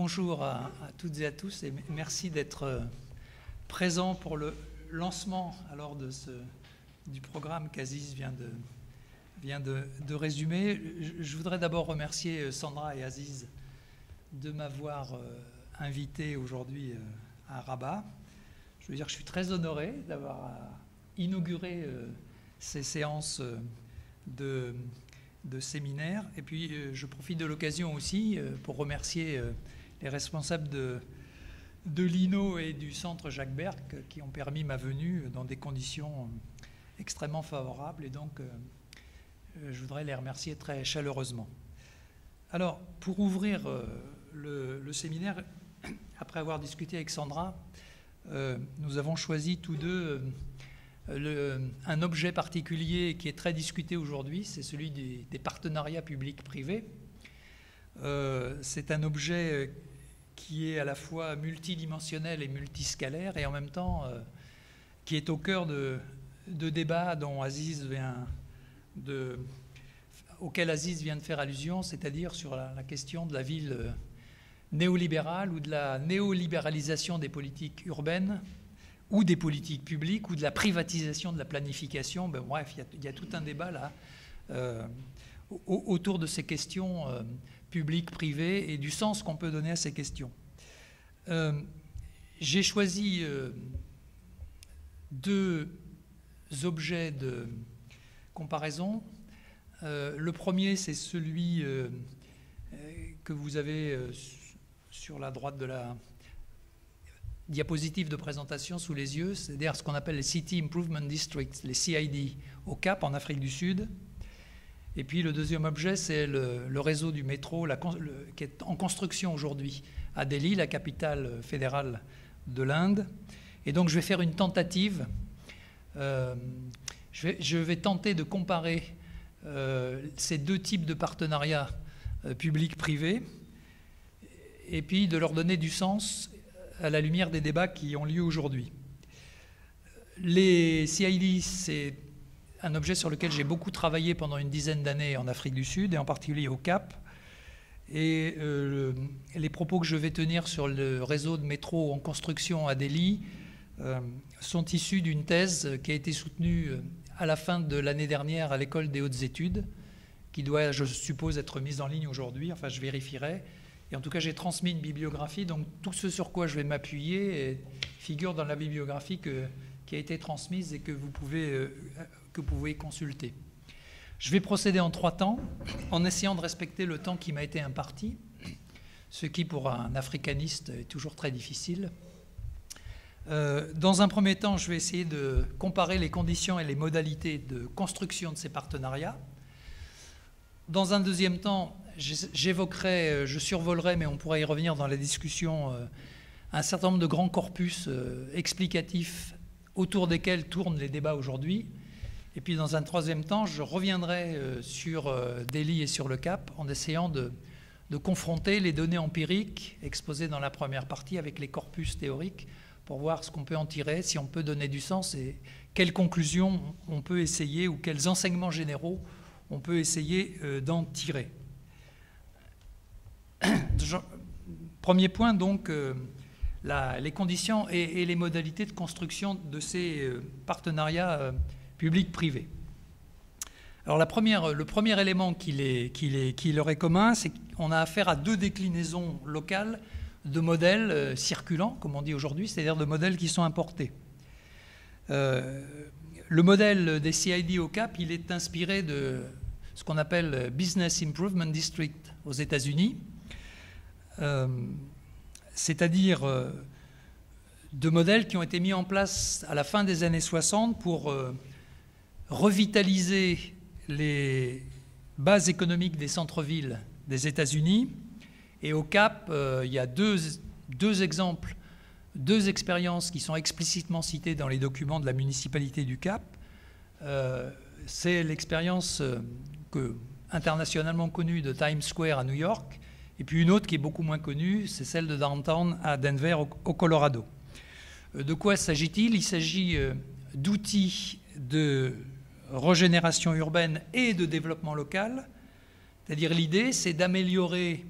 bonjour à toutes et à tous et merci d'être présents pour le lancement alors du programme qu'Aziz vient de résumer. Je voudrais d'abord remercier Sandra et Aziz de m'avoir invité aujourd'hui à Rabat. Je veux dire que je suis très honoré d'avoir inauguré ces séances de séminaire. Et puis, je profite de l'occasion aussi pour remercier les responsables de l'INO et du centre Jacques Berck qui ont permis ma venue dans des conditions extrêmement favorables. Et donc, je voudrais les remercier très chaleureusement. Alors, pour ouvrir le séminaire, après avoir discuté avec Sandra, nous avons choisi tous deux un objet particulier qui est très discuté aujourd'hui, c'est celui des partenariats publics-privés. C'est un objet qui est à la fois multidimensionnel et multiscalaire et en même temps qui est au cœur de débats auquel Aziz vient de faire allusion, c'est-à-dire sur la question de la ville néolibérale ou de la néolibéralisation des politiques urbaines ou des politiques publiques, ou de la privatisation de la planification. Ben, bref, il y a tout un débat là autour de ces questions publiques, privées, et du sens qu'on peut donner à ces questions. J'ai choisi deux objets de comparaison. Le premier, c'est celui que vous avez sur la droite de la diapositive de présentation sous les yeux, c'est-à-dire ce qu'on appelle les City Improvement Districts, les CID, au Cap, en Afrique du Sud. Et puis le deuxième objet, c'est le réseau du métro qui est en construction aujourd'hui à Delhi, la capitale fédérale de l'Inde. Et donc je vais faire une tentative. Je vais tenter de comparer ces deux types de partenariats publics-privés et puis de leur donner du sens à la lumière des débats qui ont lieu aujourd'hui. Les CID, c'est un objet sur lequel j'ai beaucoup travaillé pendant une dizaine d'années en Afrique du Sud, et en particulier au Cap. Et les propos que je vais tenir sur le réseau de métro en construction à Delhi sont issus d'une thèse qui a été soutenue à la fin de l'année dernière à l'école des hautes études, qui doit, je suppose, être mise en ligne aujourd'hui, enfin je vérifierai. Et en tout cas, j'ai transmis une bibliographie, donc tout ce sur quoi je vais m'appuyer figure dans la bibliographie qui a été transmise et que vous pouvez consulter. Je vais procéder en 3 temps, en essayant de respecter le temps qui m'a été imparti, ce qui, pour un africaniste, est toujours très difficile. Dans un premier temps, je vais essayer de comparer les conditions et les modalités de construction de ces partenariats. Dans un deuxième temps, je survolerai, mais on pourra y revenir dans la discussion, un certain nombre de grands corpus explicatifs autour desquels tournent les débats aujourd'hui. Et puis dans un troisième temps, je reviendrai sur Delhi et sur le Cap en essayant de confronter les données empiriques exposées dans la première partie avec les corpus théoriques pour voir ce qu'on peut en tirer, si on peut donner du sens et quelles conclusions on peut essayer ou quels enseignements généraux on peut essayer d'en tirer. Premier point, donc, les conditions et les modalités de construction de ces partenariats publics-privés. Alors le premier élément qui leur est commun, c'est qu'on a affaire à 2 déclinaisons locales de modèles circulants, comme on dit aujourd'hui, c'est-à-dire de modèles qui sont importés. Le modèle des CID au Cap, il est inspiré de ce qu'on appelle Business Improvement District aux États-Unis, c'est-à-dire de modèles qui ont été mis en place à la fin des années 60 pour revitaliser les bases économiques des centres-villes des États-Unis. Et au Cap, il y a deux exemples, 2 expériences qui sont explicitement citées dans les documents de la municipalité du Cap. C'est l'expérience internationalement connue de Times Square à New York, et puis une autre qui est beaucoup moins connue, c'est celle de Downtown à Denver, au Colorado. De quoi s'agit-il? Il s'agit d'outils de régénération urbaine et de développement local. C'est-à-dire l'idée, c'est d'améliorer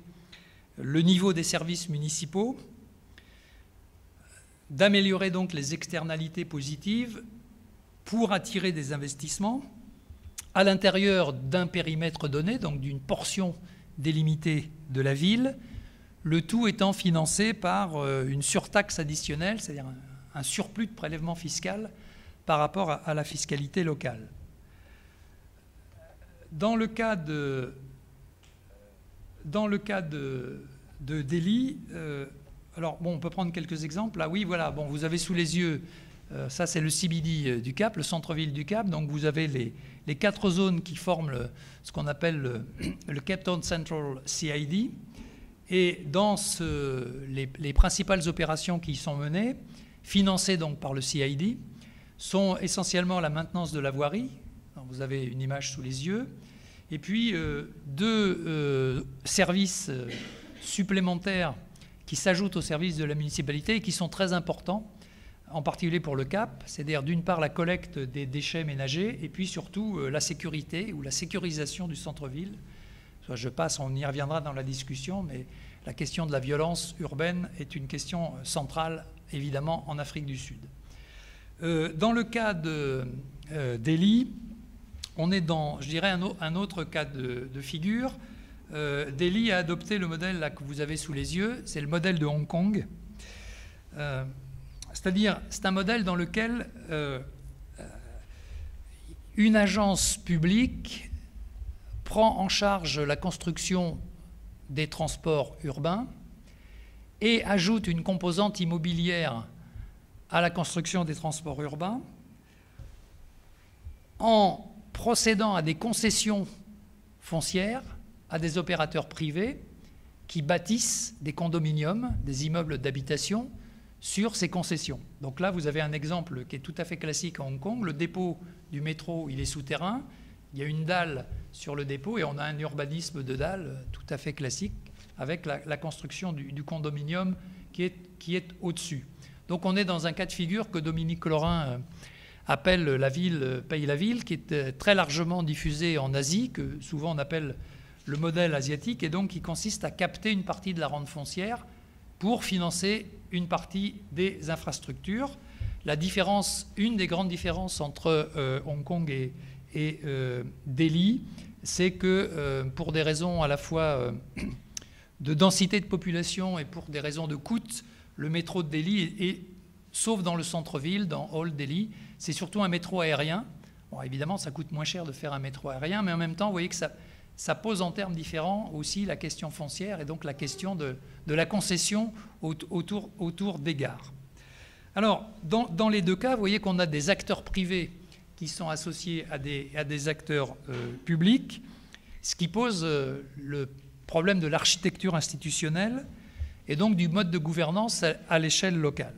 le niveau des services municipaux, d'améliorer donc les externalités positives pour attirer des investissements à l'intérieur d'un périmètre donné, donc d'une portion délimitée de la ville, le tout étant financé par une surtaxe additionnelle, c'est-à-dire un surplus de prélèvement fiscal par rapport à la fiscalité locale. Dans le cas de Delhi, alors bon, on peut prendre quelques exemples. Là, oui, voilà, bon, vous avez sous les yeux, ça c'est le CBD du Cap, le centre-ville du Cap. Donc vous avez les 4 zones qui forment ce qu'on appelle le Cape Town Central CID. Et dans les principales opérations qui y sont menées, financées donc par le CID, sont essentiellement la maintenance de la voirie. Alors, vous avez une image sous les yeux. Et puis 2 services supplémentaires qui s'ajoutent aux services de la municipalité et qui sont très importants, en particulier pour le Cap, c'est-à-dire d'une part la collecte des déchets ménagers et puis surtout la sécurité ou la sécurisation du centre-ville. Je passe, on y reviendra dans la discussion, mais la question de la violence urbaine est une question centrale, évidemment, en Afrique du Sud. Dans le cas de Delhi, on est dans, je dirais, un autre cas de figure. Delhi a adopté le modèle là, que vous avez sous les yeux, c'est le modèle de Hong Kong. C'est-à-dire, c'est un modèle dans lequel une agence publique prend en charge la construction des transports urbains et ajoute une composante immobilière à la construction des transports urbains en procédant à des concessions foncières à des opérateurs privés qui bâtissent des condominiums, des immeubles d'habitation sur ces concessions. Donc là, vous avez un exemple qui est tout à fait classique à Hong Kong. Le dépôt du métro, il est souterrain. Il y a une dalle sur le dépôt et on a un urbanisme de dalle tout à fait classique avec la construction du condominium qui est au-dessus. Donc on est dans un cas de figure que Dominique Lorin appelle la ville paye la ville, qui est très largement diffusé en Asie, que souvent on appelle le modèle asiatique, et donc qui consiste à capter une partie de la rente foncière pour financer une partie des infrastructures. La différence, une des grandes différences entre Hong Kong et Delhi, c'est que pour des raisons à la fois de densité de population et pour des raisons de coût, le métro de Delhi est sauf dans le centre-ville, dans Old Delhi, c'est surtout un métro aérien. Bon, évidemment, ça coûte moins cher de faire un métro aérien, mais en même temps, vous voyez que ça pose en termes différents aussi la question foncière et donc la question de la concession autour des gares. Alors, dans les 2 cas, vous voyez qu'on a des acteurs privés qui sont associés à des acteurs publics, ce qui pose le problème de l'architecture institutionnelle et donc du mode de gouvernance à l'échelle locale.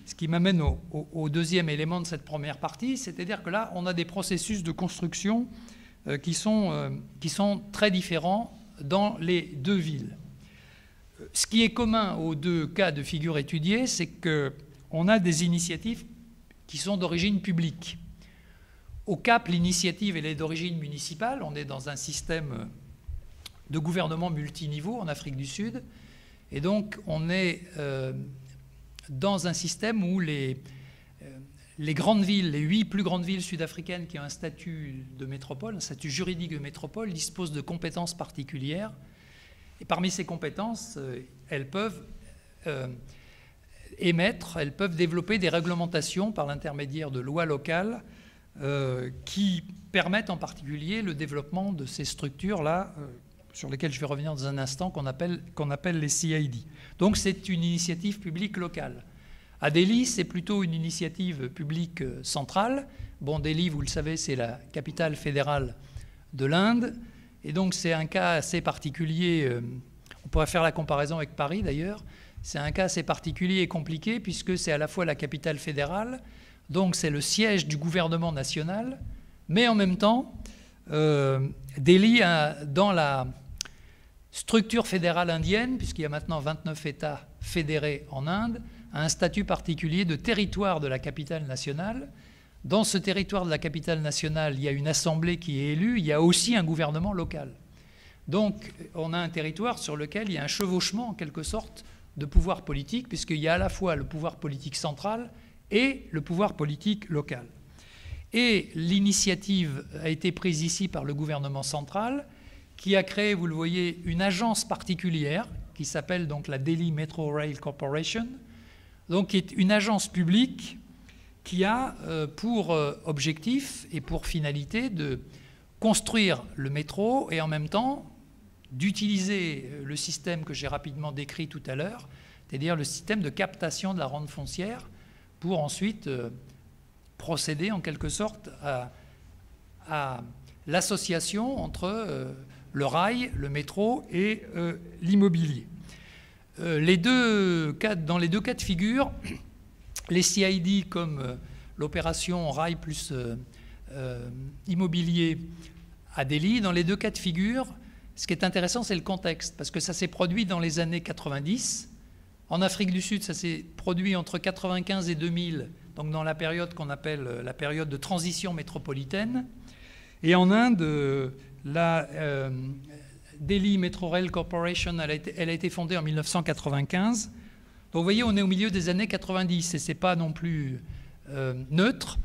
Ce qui m'amène au deuxième élément de cette première partie, c'est-à-dire que là, on a des processus de construction qui sont très différents dans les 2 villes. Ce qui est commun aux 2 cas de figure étudiés, c'est qu'on a des initiatives qui sont d'origine publique. Au Cap, l'initiative elle est d'origine municipale. On est dans un système de gouvernement multiniveau en Afrique du Sud. Et donc, on est dans un système où les grandes villes, les 8 plus grandes villes sud-africaines qui ont un statut de métropole, un statut juridique de métropole, disposent de compétences particulières. Et parmi ces compétences, elles peuvent elles peuvent développer des réglementations par l'intermédiaire de lois locales qui permettent en particulier le développement de ces structures-là, sur lesquelles je vais revenir dans un instant, qu'on appelle les CID. Donc c'est une initiative publique locale. À Delhi, c'est plutôt une initiative publique centrale. Bon, Delhi, vous le savez, c'est la capitale fédérale de l'Inde. Et donc c'est un cas assez particulier, on pourrait faire la comparaison avec Paris d'ailleurs, c'est un cas assez particulier et compliqué puisque c'est à la fois la capitale fédérale, donc c'est le siège du gouvernement national, mais en même temps, Delhi, dans la structure fédérale indienne, puisqu'il y a maintenant 29 États fédérés en Inde, a un statut particulier de territoire de la capitale nationale. Dans ce territoire de la capitale nationale, il y a une assemblée qui est élue, il y a aussi un gouvernement local. Donc on a un territoire sur lequel il y a un chevauchement en quelque sorte de pouvoir politique, puisqu'il y a à la fois le pouvoir politique central et le pouvoir politique local. Et l'initiative a été prise ici par le gouvernement central, qui a créé, vous le voyez, une agence particulière qui s'appelle donc la Delhi Metro Rail Corporation, donc qui est une agence publique qui a pour objectif et pour finalité de construire le métro et en même temps d'utiliser le système que j'ai rapidement décrit tout à l'heure, c'est-à-dire le système de captation de la rente foncière pour ensuite procéder en quelque sorte à l'association entre le rail, le métro et l'immobilier. Dans les deux cas de figure, les CID comme l'opération rail plus immobilier à Delhi, dans les deux cas de figure, ce qui est intéressant, c'est le contexte, parce que ça s'est produit dans les années 90. En Afrique du Sud, ça s'est produit entre 1995 et 2000, donc dans la période qu'on appelle la période de transition métropolitaine. Et en Inde, la Delhi Metro Rail Corporation, elle a été fondée en 1995. Donc vous voyez, on est au milieu des années 90 et ce n'est pas non plus neutre.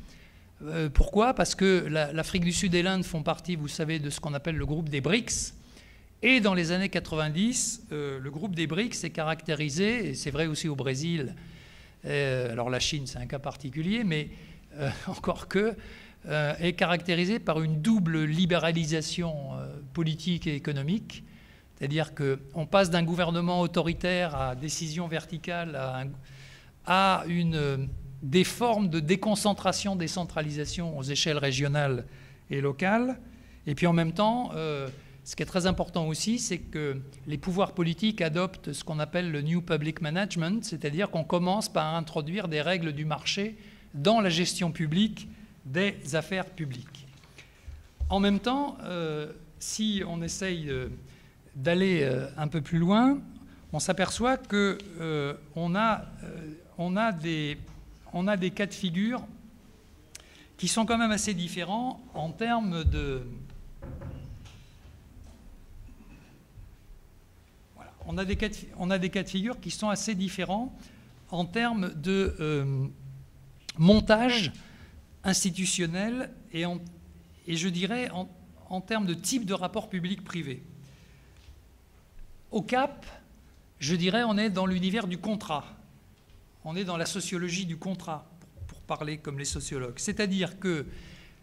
Pourquoi? Parce que l'Afrique du Sud et l'Inde font partie, vous savez, de ce qu'on appelle le groupe des BRICS. Et dans les années 90, le groupe des BRICS est caractérisé, et c'est vrai aussi au Brésil, alors la Chine c'est un cas particulier, mais encore que, est caractérisé par une double libéralisation politique et économique. C'est-à-dire qu'on passe d'un gouvernement autoritaire à décision verticale à des formes de déconcentration, décentralisation aux échelles régionales et locales. Et puis en même temps, ce qui est très important aussi, c'est que les pouvoirs politiques adoptent ce qu'on appelle le New Public Management, c'est-à-dire qu'on commence par introduire des règles du marché dans la gestion publique des affaires publiques. En même temps, si on essaye d'aller un peu plus loin, on s'aperçoit qu'on a des cas de figure qui sont quand même assez différents en termes de... Voilà. On a des cas de figure qui sont assez différents en termes de montage institutionnel et je dirais en termes de type de rapport public-privé. Au Cap, je dirais, on est dans l'univers du contrat. On est dans la sociologie du contrat, pour parler comme les sociologues. C'est-à-dire que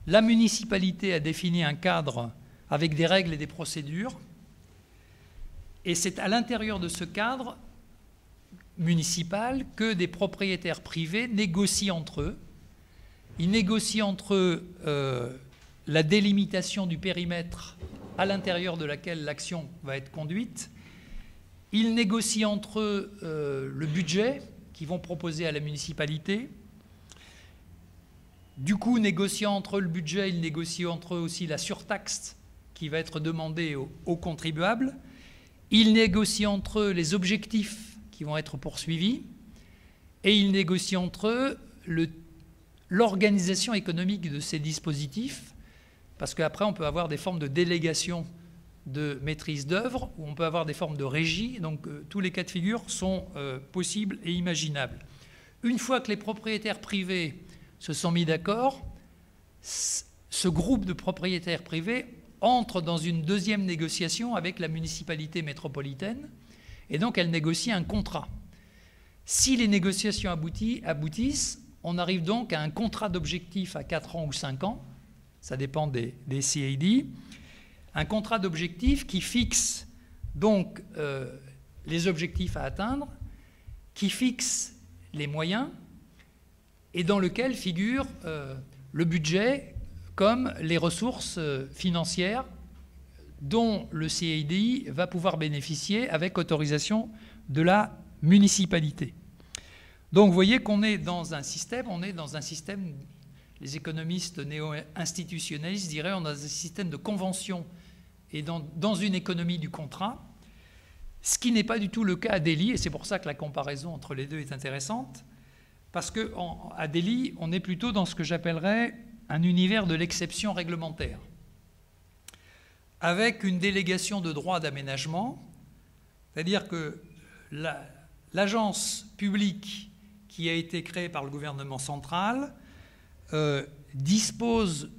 la municipalité a défini un cadre avec des règles et des procédures, et c'est à l'intérieur de ce cadre municipal que des propriétaires privés négocient entre eux. Ils négocient entre eux la délimitation du périmètre à l'intérieur de laquelle l'action va être conduite. Ils négocient entre eux le budget qu'ils vont proposer à la municipalité. Du coup, négociant entre eux le budget, ils négocient entre eux aussi la surtaxe qui va être demandée aux contribuables. Ils négocient entre eux les objectifs qui vont être poursuivis. Et ils négocient entre eux l'organisation économique de ces dispositifs, parce qu'après, on peut avoir des formes de délégation de maîtrise d'œuvre, ou on peut avoir des formes de régie, donc tous les cas de figure sont possibles et imaginables. Une fois que les propriétaires privés se sont mis d'accord, ce groupe de propriétaires privés entre dans une deuxième négociation avec la municipalité métropolitaine, et donc elle négocie un contrat. Si les négociations aboutissent, on arrive donc à un contrat d'objectifs à 4 ans ou 5 ans, ça dépend des CID, un contrat d'objectifs qui fixe donc les objectifs à atteindre, qui fixe les moyens et dans lequel figure le budget comme les ressources financières dont le CID va pouvoir bénéficier avec autorisation de la municipalité. Donc vous voyez qu'on est dans un système, les économistes néo-institutionnalistes diraient, on a un système de convention et dans une économie du contrat, ce qui n'est pas du tout le cas à Delhi, et c'est pour ça que la comparaison entre les deux est intéressante, parce qu'à Delhi, on est plutôt dans ce que j'appellerais un univers de l'exception réglementaire. avec une délégation de droit d'aménagement, c'est-à-dire que l'agence publique qui a été créée par le gouvernement central dispose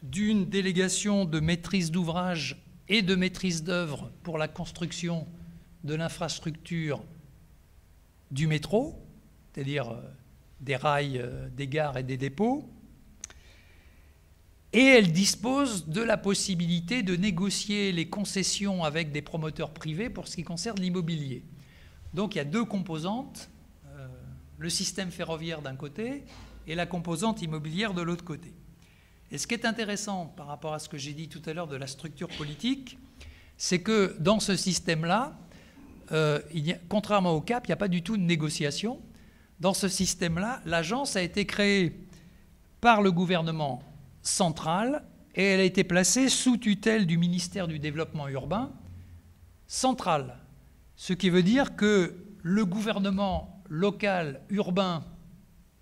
d'une délégation de maîtrise d'ouvrage et de maîtrise d'œuvre pour la construction de l'infrastructure du métro, c'est-à-dire des rails, des gares et des dépôts, et elle dispose de la possibilité de négocier les concessions avec des promoteurs privés pour ce qui concerne l'immobilier. Donc il y a deux composantes, le système ferroviaire d'un côté et la composante immobilière de l'autre côté. Et ce qui est intéressant par rapport à ce que j'ai dit tout à l'heure de la structure politique, c'est que dans ce système-là, contrairement au CAP, il n'y a pas du tout de négociation. Dans ce système-là, l'agence a été créée par le gouvernement central et elle a été placée sous tutelle du ministère du Développement urbain central. Ce qui veut dire que le gouvernement local urbain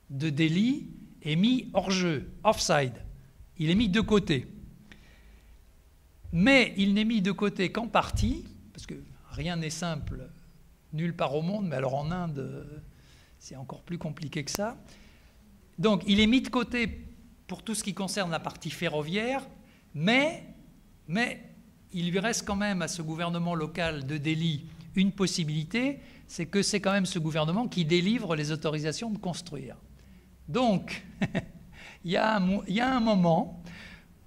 de Delhi est mis hors jeu, offside. Il est mis de côté. Mais il n'est mis de côté qu'en partie, parce que rien n'est simple nulle part au monde, mais alors en Inde, c'est encore plus compliqué que ça. Donc il est mis de côté pour tout ce qui concerne la partie ferroviaire, mais il lui reste quand même à ce gouvernement local de Delhi une possibilité, c'est que c'est quand même ce gouvernement qui délivre les autorisations de construire. Donc, il y a un moment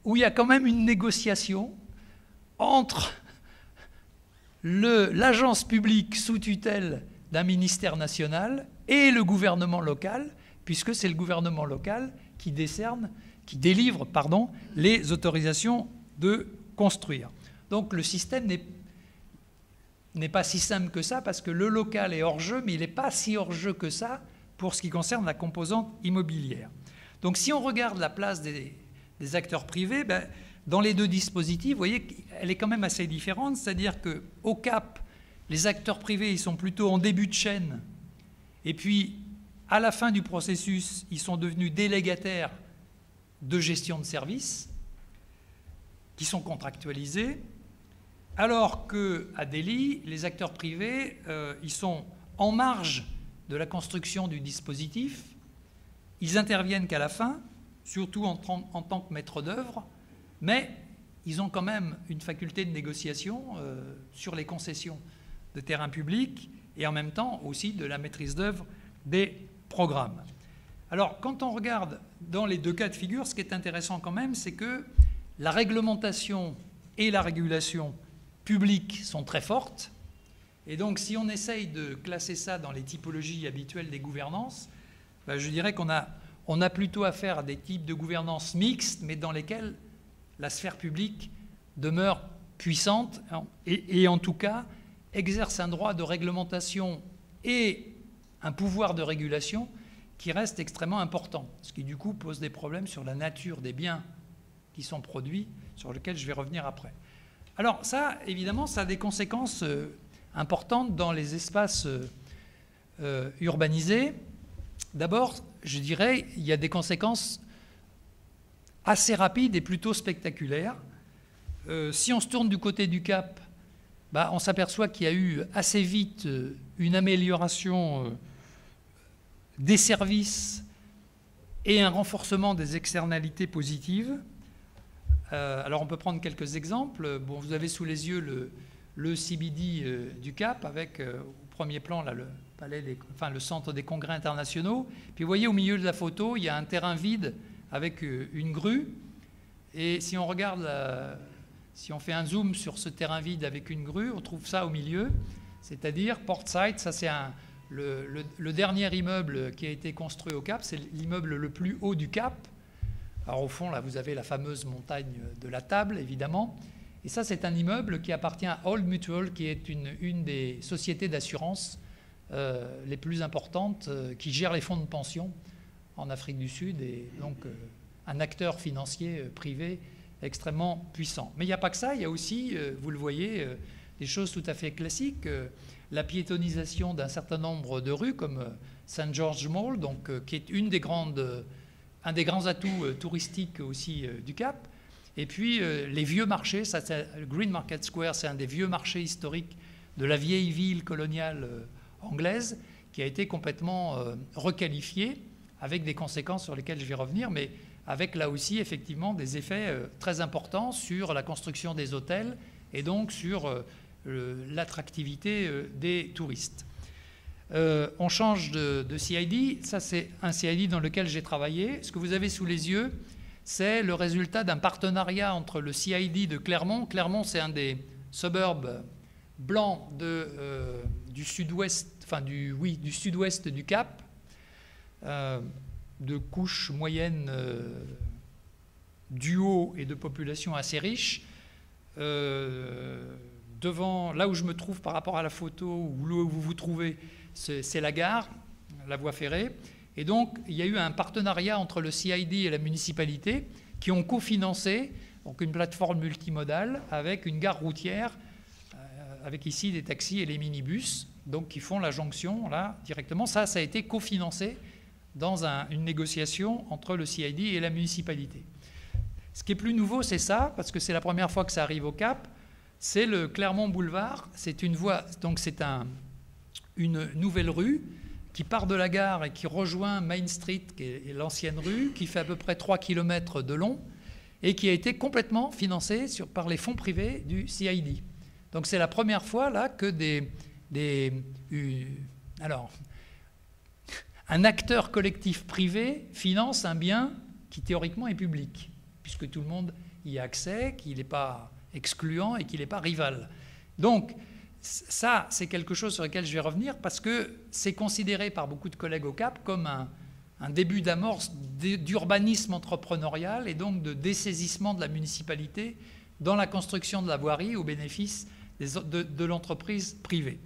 où il y a quand même une négociation entre l'agence publique sous tutelle d'un ministère national et le gouvernement local, puisque c'est le gouvernement local qui délivre les autorisations de construire. Donc le système n'est pas si simple que ça, parce que le local est hors jeu, mais il n'est pas si hors jeu que ça pour ce qui concerne la composante immobilière. Donc si on regarde la place des acteurs privés, dans les deux dispositifs, vous voyez qu'elle est quand même assez différente, c'est-à-dire qu'au CAP, les acteurs privés ils sont plutôt en début de chaîne, et puis à la fin du processus, ils sont devenus délégataires de gestion de services qui sont contractualisés, alors qu'à Delhi, les acteurs privés, ils sont en marge de la construction du dispositif, ils interviennent qu'à la fin, surtout en tant que maître d'œuvre, mais ils ont quand même une faculté de négociation sur les concessions de terrain public et en même temps aussi de la maîtrise d'œuvre des programmes. Alors, quand on regarde dans les deux cas de figure, ce qui est intéressant quand même, c'est que la réglementation et la régulation publiques sont très fortes. Et donc, si on essaye de classer ça dans les typologies habituelles des gouvernances, je dirais qu'on a plutôt affaire à des types de gouvernance mixtes, mais dans lesquels la sphère publique demeure puissante et en tout cas exerce un droit de réglementation et un pouvoir de régulation qui reste extrêmement important, ce qui du coup pose des problèmes sur la nature des biens qui sont produits, sur lesquels je vais revenir après. Alors ça, évidemment, ça a des conséquences importantes dans les espaces urbanisés. D'abord, je dirais, il y a des conséquences assez rapides et plutôt spectaculaires. Si on se tourne du côté du Cap, on s'aperçoit qu'il y a eu assez vite une amélioration des services et un renforcement des externalités positives. Alors on peut prendre quelques exemples. Bon, vous avez sous les yeux le CBD du Cap avec au premier plan là, le centre des congrès internationaux. Puis vous voyez au milieu de la photo, il y a un terrain vide avec une grue. Et si on regarde, si on fait un zoom sur ce terrain vide avec une grue, on trouve ça au milieu, c'est-à-dire Portside, ça c'est le dernier immeuble qui a été construit au Cap, c'est l'immeuble le plus haut du Cap. Alors au fond, là, vous avez la fameuse montagne de la Table, évidemment. Et ça, c'est un immeuble qui appartient à Old Mutual, qui est une des sociétés d'assurance les plus importantes, qui gère les fonds de pension en Afrique du Sud, et donc un acteur financier privé extrêmement puissant. Mais il n'y a pas que ça, il y a aussi, vous le voyez, des choses tout à fait classiques. La piétonisation d'un certain nombre de rues, comme St. George Mall, donc, qui est un des grands atouts touristiques aussi du Cap. Et puis les vieux marchés, le Green Market Square, c'est un des vieux marchés historiques de la vieille ville coloniale anglaise qui a été complètement requalifié avec des conséquences sur lesquelles je vais revenir, mais avec là aussi effectivement des effets très importants sur la construction des hôtels et donc sur l'attractivité des touristes. On change de CID, ça c'est un CID dans lequel j'ai travaillé. Ce que vous avez sous les yeux, c'est le résultat d'un partenariat entre le CID de Clermont. Clermont, c'est un des suburbs blancs du sud-ouest, enfin du sud-ouest du Cap, de couche moyenne du haut et de population assez riche. Devant, là où je me trouve par rapport à la photo, où vous vous trouvez, c'est la gare, la voie ferrée. Et donc, il y a eu un partenariat entre le CID et la municipalité qui ont cofinancé donc une plateforme multimodale avec une gare routière, avec ici des taxis et les minibus, donc qui font la jonction là directement. Ça a été cofinancé dans une négociation entre le CID et la municipalité. Ce qui est plus nouveau, c'est ça, parce que c'est la première fois que ça arrive au Cap, c'est le Clermont Boulevard. C'est une voie, donc c'est une nouvelle rue qui part de la gare et qui rejoint Main Street, qui est l'ancienne rue, qui fait à peu près 3 km de long et qui a été complètement financée par les fonds privés du CID. Donc c'est la première fois là que un acteur collectif privé finance un bien qui théoriquement est public, puisque tout le monde y a accès, qu'il n'est pas excluant et qu'il n'est pas rival. Donc ça, c'est quelque chose sur lequel je vais revenir parce que c'est considéré par beaucoup de collègues au Cap comme un début d'amorce d'urbanisme entrepreneurial et donc de dessaisissement de la municipalité dans la construction de la voirie au bénéfice de l'entreprise privée.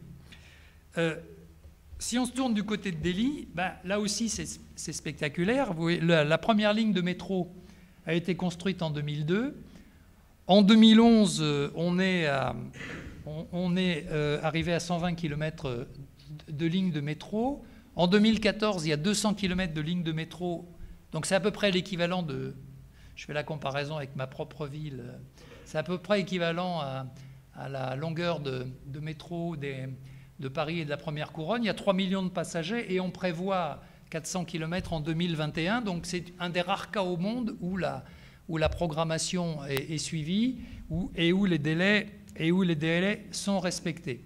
Si on se tourne du côté de Delhi, là aussi c'est spectaculaire. Vous voyez, la première ligne de métro a été construite en 2002. En 2011, on est arrivé à 120 km de ligne de métro. En 2014, il y a 200 km de ligne de métro. Donc c'est à peu près l'équivalent de... Je fais la comparaison avec ma propre ville. C'est à peu près équivalent à la longueur de métro de Paris et de la Première Couronne. Il y a 3 millions de passagers et on prévoit 400 km en 2021. Donc c'est un des rares cas au monde où la programmation est suivie et où les délais sont respectés.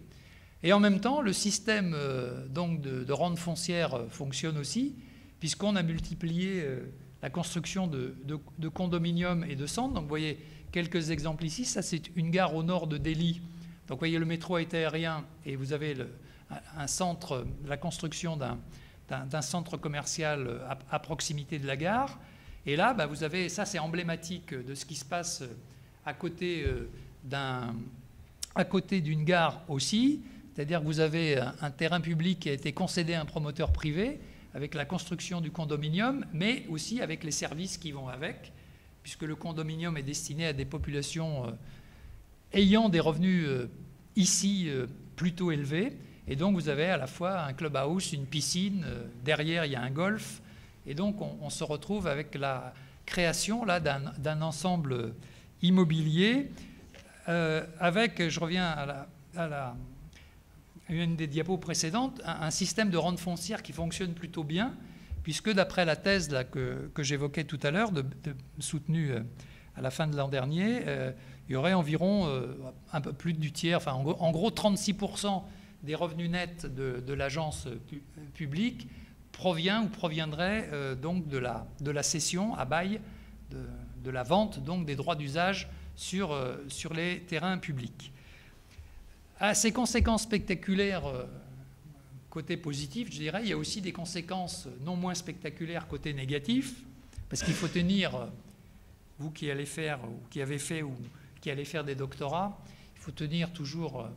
Et en même temps, le système donc de rente foncière fonctionne aussi, puisqu'on a multiplié la construction de condominiums et de centres. Donc vous voyez quelques exemples ici. Ça, c'est une gare au nord de Delhi. Donc vous voyez, le métro est aérien et vous avez un centre, la construction d'un centre commercial à proximité de la gare. Et là, vous avez, ça c'est emblématique de ce qui se passe à côté d'une gare aussi. C'est-à-dire que vous avez un terrain public qui a été concédé à un promoteur privé avec la construction du condominium, mais aussi avec les services qui vont avec, puisque le condominium est destiné à des populations ayant des revenus ici plutôt élevés. Et donc vous avez à la fois un clubhouse, une piscine, derrière il y a un golf. Et donc on se retrouve avec la création là d'un ensemble immobilier avec, je reviens à une des diapos précédentes, un système de rente foncière qui fonctionne plutôt bien, puisque d'après la thèse là, que j'évoquais tout à l'heure, soutenue à la fin de l'an dernier, il y aurait environ un peu plus du tiers, enfin en gros 36% des revenus nets de l'agence publique proviendrait donc de la cession à bail, de la vente donc des droits d'usage sur les terrains publics. À ces conséquences spectaculaires côté positif, je dirais, il y a aussi des conséquences non moins spectaculaires côté négatif, parce qu'il faut tenir, vous qui allez faire, ou qui avez fait, ou qui allez faire des doctorats, il faut tenir toujours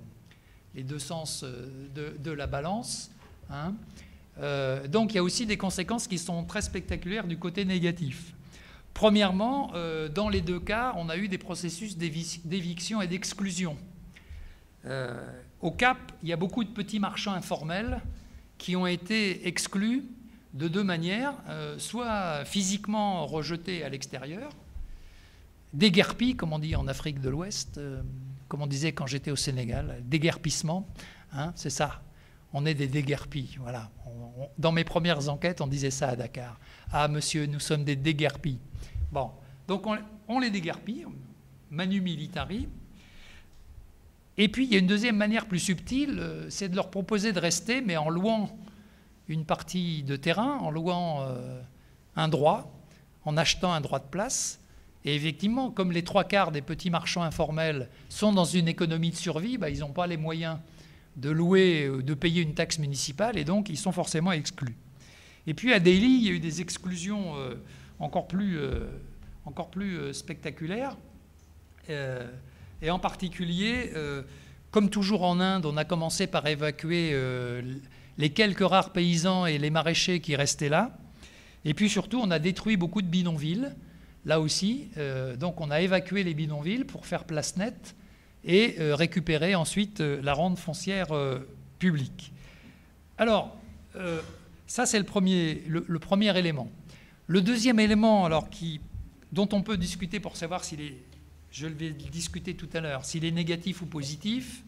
les deux sens de la balance. Hein. Donc il y a aussi des conséquences qui sont très spectaculaires du côté négatif. Premièrement, dans les deux cas, on a eu des processus d'éviction et d'exclusion. Au Cap, il y a beaucoup de petits marchands informels qui ont été exclus de deux manières, soit physiquement rejetés à l'extérieur, déguerpis, comme on dit en Afrique de l'Ouest, comme on disait quand j'étais au Sénégal, déguerpissement, hein, c'est ça. On est des déguerpis, voilà. Dans mes premières enquêtes, on disait ça à Dakar. Ah, monsieur, nous sommes des déguerpis. Bon, donc on les déguerpit, manu militari. Et puis, il y a une deuxième manière plus subtile, c'est de leur proposer de rester, mais en louant une partie de terrain, en louant un droit, en achetant un droit de place. Et effectivement, comme les 3/4 des petits marchands informels sont dans une économie de survie, ils n'ont pas les moyens de louer, de payer une taxe municipale, et donc ils sont forcément exclus. Et puis à Delhi, il y a eu des exclusions encore plus spectaculaires. Et en particulier, comme toujours en Inde, on a commencé par évacuer les quelques rares paysans et les maraîchers qui restaient là. Et puis surtout, on a détruit beaucoup de bidonvilles, là aussi. Donc on a évacué les bidonvilles pour faire place nette et récupérer ensuite la rente foncière publique. Alors, ça c'est le premier élément. Le deuxième élément, alors, dont on peut discuter pour savoir s'il est, je vais le discuter tout à l'heure, s'il est négatif ou positif,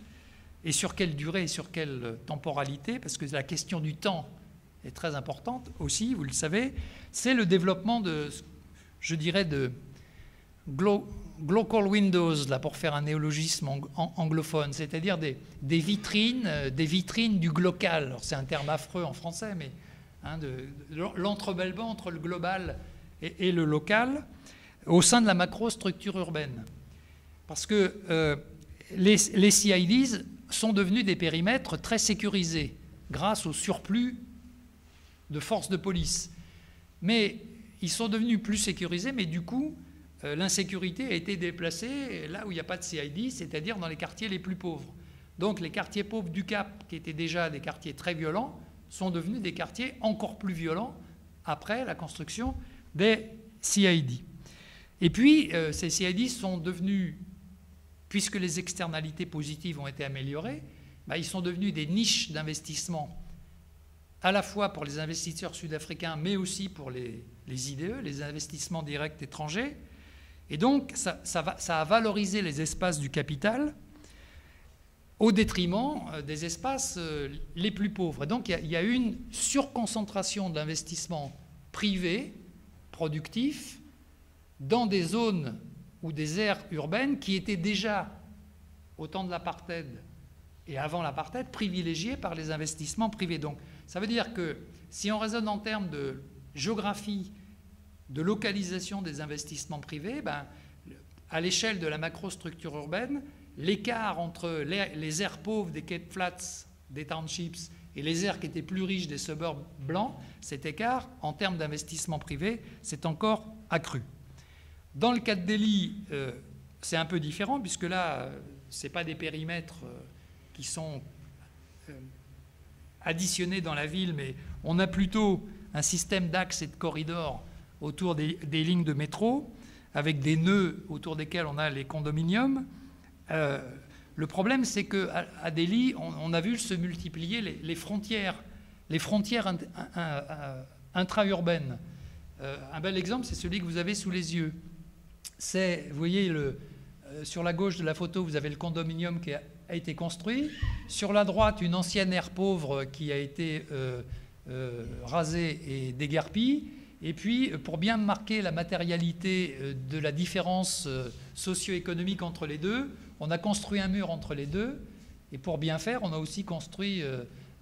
et sur quelle durée et sur quelle temporalité, parce que la question du temps est très importante aussi, vous le savez, c'est le développement de, je dirais, de glocal windows, là, pour faire un néologisme anglophone, c'est-à-dire des vitrines du glocal. Alors c'est un terme affreux en français, mais hein, l'entrebellement entre le global et le local au sein de la macro-structure urbaine. Parce que les CIDs sont devenus des périmètres très sécurisés grâce au surplus de forces de police. Mais ils sont devenus plus sécurisés, mais du coup, l'insécurité a été déplacée là où il n'y a pas de CID, c'est-à-dire dans les quartiers les plus pauvres. Donc les quartiers pauvres du Cap, qui étaient déjà des quartiers très violents, sont devenus des quartiers encore plus violents après la construction des CID. Et puis, ces CID sont devenus, puisque les externalités positives ont été améliorées, ils sont devenus des niches d'investissement, à la fois pour les investisseurs sud-africains, mais aussi pour les IDE, les investissements directs étrangers. Et donc, ça a valorisé les espaces du capital au détriment des espaces les plus pauvres. Et donc, il y a eu une surconcentration d'investissements privés, productifs, dans des zones ou des aires urbaines qui étaient déjà, au temps de l'apartheid et avant l'apartheid, privilégiées par les investissements privés. Donc, ça veut dire que si on raisonne en termes de géographie, de localisation des investissements privés, à l'échelle de la macrostructure urbaine, l'écart entre les aires pauvres des Cape Flats, des townships, et les aires qui étaient plus riches des suburbs blancs, cet écart, en termes d'investissement privé, s'est encore accru. Dans le cas de Delhi, c'est un peu différent, puisque là, ce n'est pas des périmètres qui sont additionnés dans la ville, mais on a plutôt un système d'axes et de corridors autour des lignes de métro, avec des nœuds autour desquels on a les condominiums. Le problème, c'est qu'à Delhi, on a vu se multiplier les frontières intra-urbaines. Un bel exemple, c'est celui que vous avez sous les yeux. Vous voyez, sur la gauche de la photo, vous avez le condominium qui a été construit. Sur la droite, une ancienne aire pauvre qui a été rasée et déguerpie. Et puis, pour bien marquer la matérialité de la différence socio-économique entre les deux, on a construit un mur entre les deux. Et pour bien faire, on a aussi construit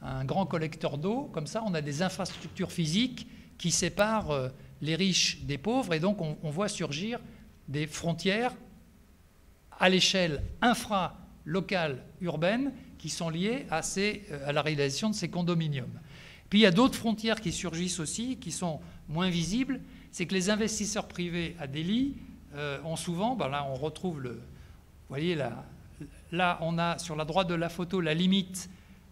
un grand collecteur d'eau. Comme ça, on a des infrastructures physiques qui séparent les riches des pauvres. Et donc, on voit surgir des frontières à l'échelle infra-locale urbaine qui sont liées à la réalisation de ces condominiums. Puis il y a d'autres frontières qui surgissent aussi, qui sont moins visibles. C'est que les investisseurs privés à Delhi ont souvent, là on retrouve vous voyez là on a sur la droite de la photo la limite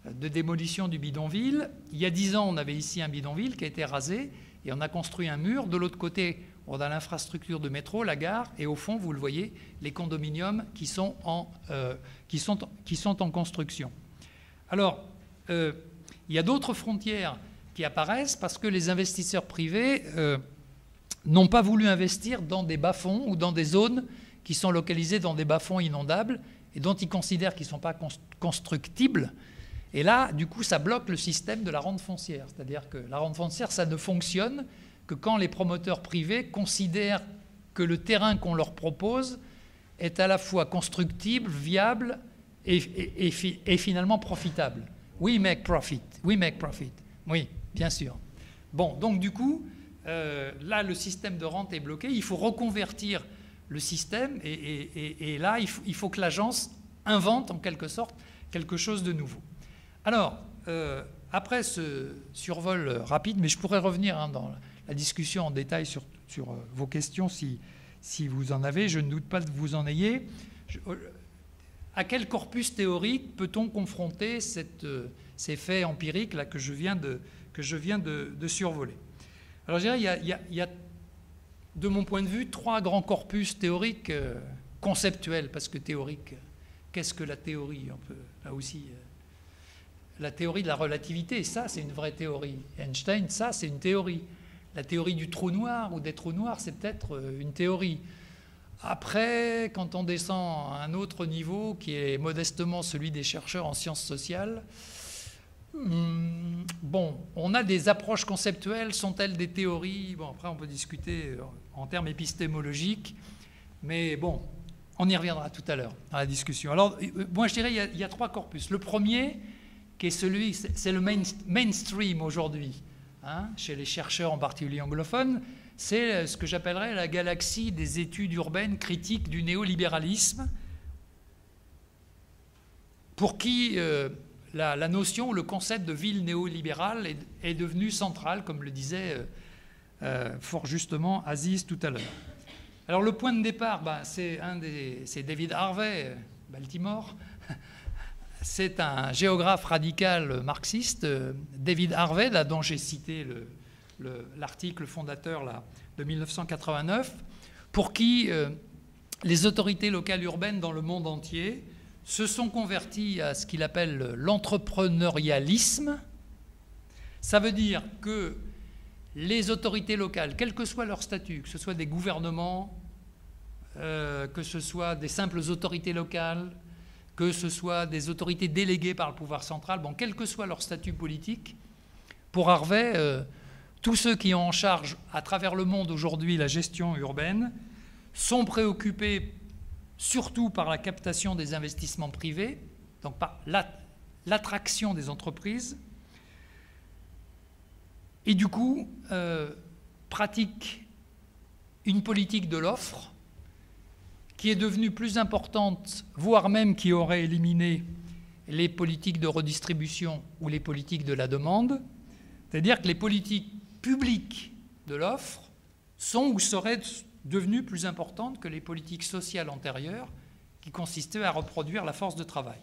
de démolition du bidonville. Il y a 10 ans, on avait ici un bidonville qui a été rasé et on a construit un mur. De l'autre côté, on a l'infrastructure de métro, la gare, et au fond, vous le voyez, les condominiums qui sont en construction. Alors, il y a d'autres frontières qui apparaissent parce que les investisseurs privés n'ont pas voulu investir dans des bas-fonds ou dans des zones qui sont localisées dans des bas-fonds inondables et dont ils considèrent qu'ils ne sont pas constructibles. Et là, du coup, ça bloque le système de la rente foncière. C'est-à-dire que la rente foncière, ça ne fonctionne que quand les promoteurs privés considèrent que le terrain qu'on leur propose est à la fois constructible, viable et finalement profitable. We make profit. We make profit. Oui, bien sûr. Bon, donc du coup, là, le système de rente est bloqué. Il faut reconvertir le système et là, il faut que l'agence invente en quelque sorte quelque chose de nouveau. Alors, après ce survol rapide, mais je pourrais revenir dans la discussion en détail sur vos questions si vous en avez, je ne doute pas que vous en ayez. À quel corpus théorique peut-on confronter ces faits empiriques là, que je viens de survoler? Alors je dirais il y a, de mon point de vue, 3 grands corpus théoriques conceptuels, parce que théorique, qu'est-ce que la théorie? On peut, là aussi, la théorie de la relativité, ça c'est une vraie théorie. Einstein, ça c'est une théorie. La théorie du trou noir ou des trous noirs, c'est peut-être une théorie. Après, quand on descend à un autre niveau, qui est modestement celui des chercheurs en sciences sociales, bon, on a des approches conceptuelles, sont-elles des théories? Bon, après, on peut discuter en termes épistémologiques, mais bon, on y reviendra tout à l'heure dans la discussion. Alors, moi, je dirais il y a 3 corpus. Le premier, qui est celui, c'est le mainstream aujourd'hui, hein, chez les chercheurs en particulier anglophones, c'est ce que j'appellerais la galaxie des études urbaines critiques du néolibéralisme, pour qui la notion, le concept de ville néolibérale est devenu central, comme le disait fort justement Aziz tout à l'heure. Alors le point de départ, c'est David Harvey, Baltimore. C'est un géographe radical marxiste, David Harvey, là, dont j'ai cité l'article fondateur là, de 1989, pour qui les autorités locales urbaines dans le monde entier se sont converties à ce qu'il appelle l'entrepreneurialisme. Ça veut dire que les autorités locales, quel que soit leur statut, que ce soit des gouvernements, que ce soit des simples autorités locales, que ce soit des autorités déléguées par le pouvoir central, bon, quel que soit leur statut politique, pour Harvey, tous ceux qui ont en charge à travers le monde aujourd'hui la gestion urbaine sont préoccupés surtout par la captation des investissements privés, donc par l'attraction des entreprises, et du coup pratiquent une politique de l'offre qui est devenue plus importante, voire même qui aurait éliminé les politiques de redistribution ou les politiques de la demande. C'est-à-dire que les politiques publiques de l'offre sont ou seraient devenues plus importantes que les politiques sociales antérieures qui consistaient à reproduire la force de travail.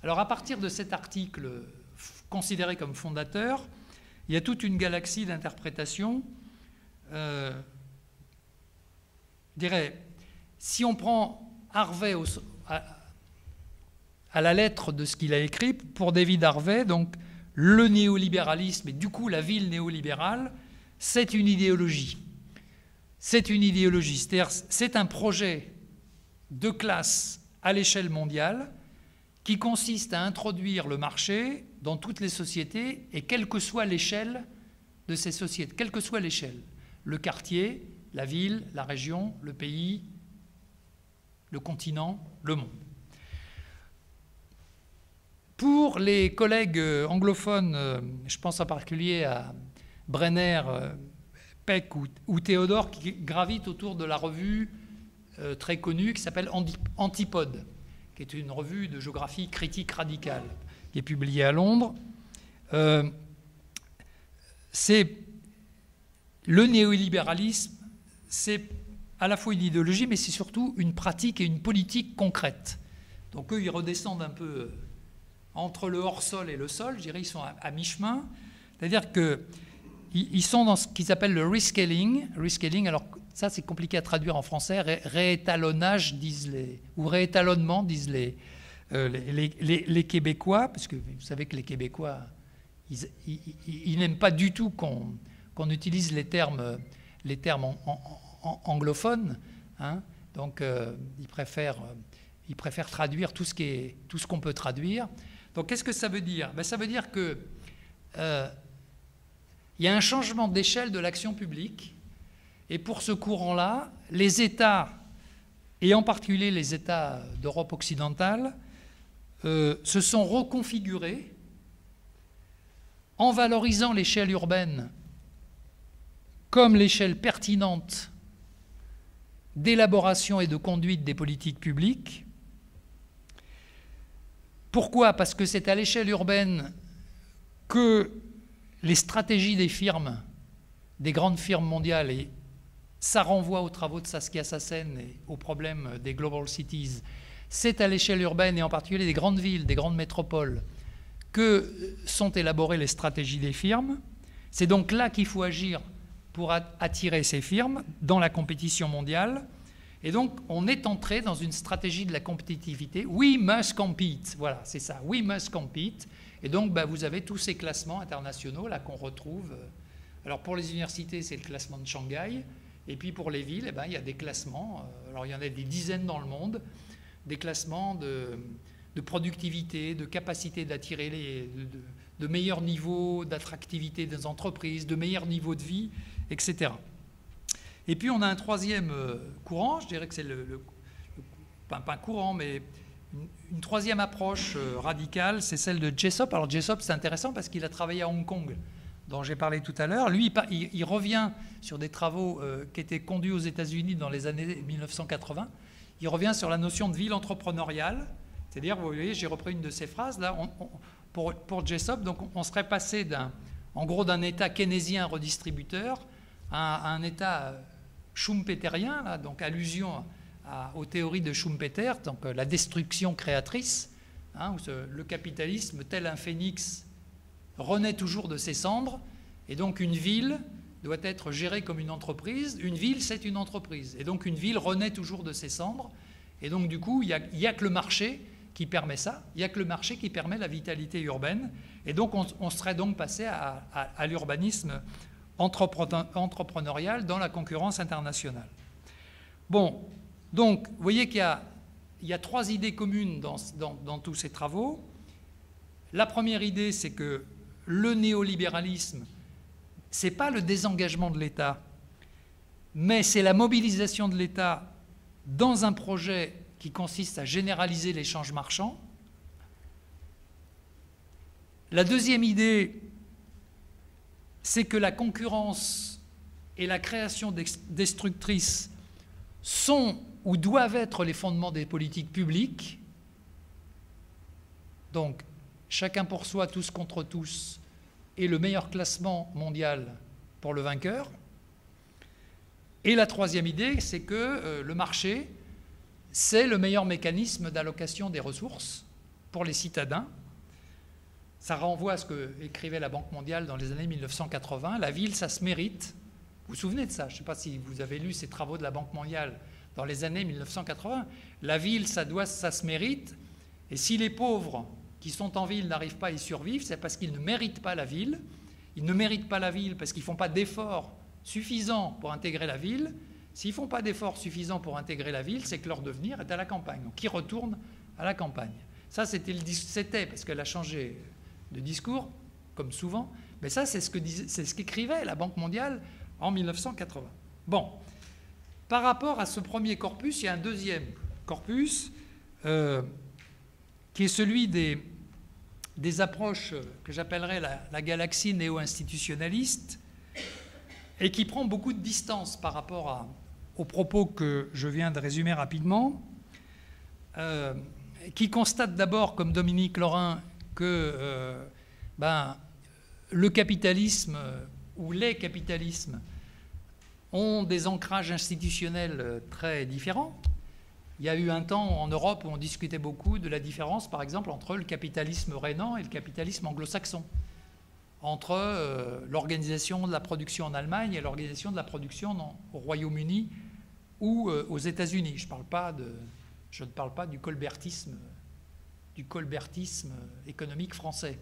Alors à partir de cet article considéré comme fondateur, il y a toute une galaxie d'interprétations. Je dirais, si on prend Harvey à la lettre de ce qu'il a écrit, pour David Harvey, donc le néolibéralisme et du coup la ville néolibérale, c'est une idéologie. C'est une idéologie, c'est-à-dire c'est un projet de classe à l'échelle mondiale qui consiste à introduire le marché dans toutes les sociétés et quelle que soit l'échelle de ces sociétés, quelle que soit l'échelle, le quartier, la ville, la région, le pays, le continent, le monde. Pour les collègues anglophones, je pense en particulier à Brenner, Peck ou Théodore, qui gravitent autour de la revue très connue qui s'appelle Antipode, qui est une revue de géographie critique radicale, qui est publiée à Londres. C'est le néolibéralisme, c'est à la fois une idéologie, mais c'est surtout une pratique et une politique concrète. Donc eux, ils redescendent un peu entre le hors-sol et le sol, je dirais, ils sont à mi-chemin. C'est-à-dire qu'ils sont dans ce qu'ils appellent le rescaling. Rescaling, alors ça c'est compliqué à traduire en français, réétalonnage, ou réétalonnement, disent les Québécois, parce que vous savez que les Québécois, ils n'aiment pas du tout qu'on utilise les termes les termes anglophones, hein. Donc ils préfèrent traduire tout ce qu'on peut traduire. Donc qu'est-ce que ça veut dire? Ben, ça veut dire que il y a un changement d'échelle de l'action publique, et pour ce courant-là, les États, et en particulier les États d'Europe occidentale, se sont reconfigurés en valorisant l'échelle urbaine comme l'échelle pertinente d'élaboration et de conduite des politiques publiques. Pourquoi? Parce que c'est à l'échelle urbaine que les stratégies des firmes, des grandes firmes mondiales, et ça renvoie aux travaux de Saskia Sassen et aux problèmes des Global Cities, c'est à l'échelle urbaine et en particulier des grandes villes, des grandes métropoles, que sont élaborées les stratégies des firmes. C'est donc là qu'il faut agir pour attirer ces firmes dans la compétition mondiale. Et donc, on est entré dans une stratégie de la compétitivité. We must compete. Voilà, c'est ça. We must compete. Et donc, bah, vous avez tous ces classements internationaux là qu'on retrouve. Alors, pour les universités, c'est le classement de Shanghai. Et puis, pour les villes, eh ben, il y a des classements. Alors, il y en a des dizaines dans le monde. Des classements de productivité, de capacité d'attirer de meilleurs niveaux d'attractivité des entreprises, de meilleurs niveaux de vie, etc. Et puis on a un troisième courant, je dirais que c'est pas un courant, mais une troisième approche radicale, c'est celle de Jessop. Alors Jessop, c'est intéressant parce qu'il a travaillé à Hong Kong, dont j'ai parlé tout à l'heure. Lui, il revient sur des travaux qui étaient conduits aux États-Unis dans les années 1980. Il revient sur la notion de ville entrepreneuriale. C'est-à-dire, vous voyez, j'ai repris une de ces phrases là. Pour Jessop, donc on serait passé en gros d'un État keynésien redistributeur à un État schumpeterien, là, donc allusion aux théories de Schumpeter, donc la destruction créatrice, hein, où le capitalisme, tel un phénix, renaît toujours de ses cendres, et donc une ville doit être gérée comme une entreprise. Une ville, c'est une entreprise, et donc une ville renaît toujours de ses cendres, et donc du coup, il n'y a que le marché qui permet ça, il n'y a que le marché qui permet la vitalité urbaine, et donc on serait donc passé à l'urbanisme entrepreneurial dans la concurrence internationale. Bon, donc vous voyez qu'il y a trois idées communes dans tous ces travaux. La première idée, c'est que le néolibéralisme, ce n'est pas le désengagement de l'État, mais c'est la mobilisation de l'État dans un projet qui consiste à généraliser l'échange marchand. La deuxième idée, c'est que la concurrence et la création destructrice sont ou doivent être les fondements des politiques publiques. Donc, chacun pour soi, tous contre tous, est le meilleur classement mondial pour le vainqueur. Et la troisième idée, c'est que le marché, c'est le meilleur mécanisme d'allocation des ressources pour les citadins. Ça renvoie à ce qu'écrivait la Banque mondiale dans les années 1980. La ville, ça se mérite. Vous vous souvenez de ça? Je ne sais pas si vous avez lu ces travaux de la Banque mondiale dans les années 1980. La ville, ça se mérite. Et si les pauvres qui sont en ville n'arrivent pas à y survivre, c'est parce qu'ils ne méritent pas la ville. Ils ne méritent pas la ville parce qu'ils ne font pas d'efforts suffisants pour intégrer la ville. S'ils ne font pas d'efforts suffisants pour intégrer la ville, c'est que leur devenir est à la campagne. Donc ils retournent à la campagne. Ça, c'était parce qu'elle a changé de discours, comme souvent, mais ça, c'est ce qu'écrivait la Banque mondiale en 1980. Bon, par rapport à ce premier corpus, il y a un deuxième corpus qui est celui des approches que j'appellerais la galaxie néo-institutionnaliste et qui prend beaucoup de distance par rapport aux propos que je viens de résumer rapidement, qui constate d'abord, comme Dominique Lorrain, que le capitalisme ou les capitalismes ont des ancrages institutionnels très différents. Il y a eu un temps en Europe où on discutait beaucoup de la différence, par exemple, entre le capitalisme rhénan et le capitalisme anglo-saxon, entre l'organisation de la production en Allemagne et l'organisation de la production au Royaume-Uni ou aux États-Unis. Je ne parle pas du colbertisme économique français,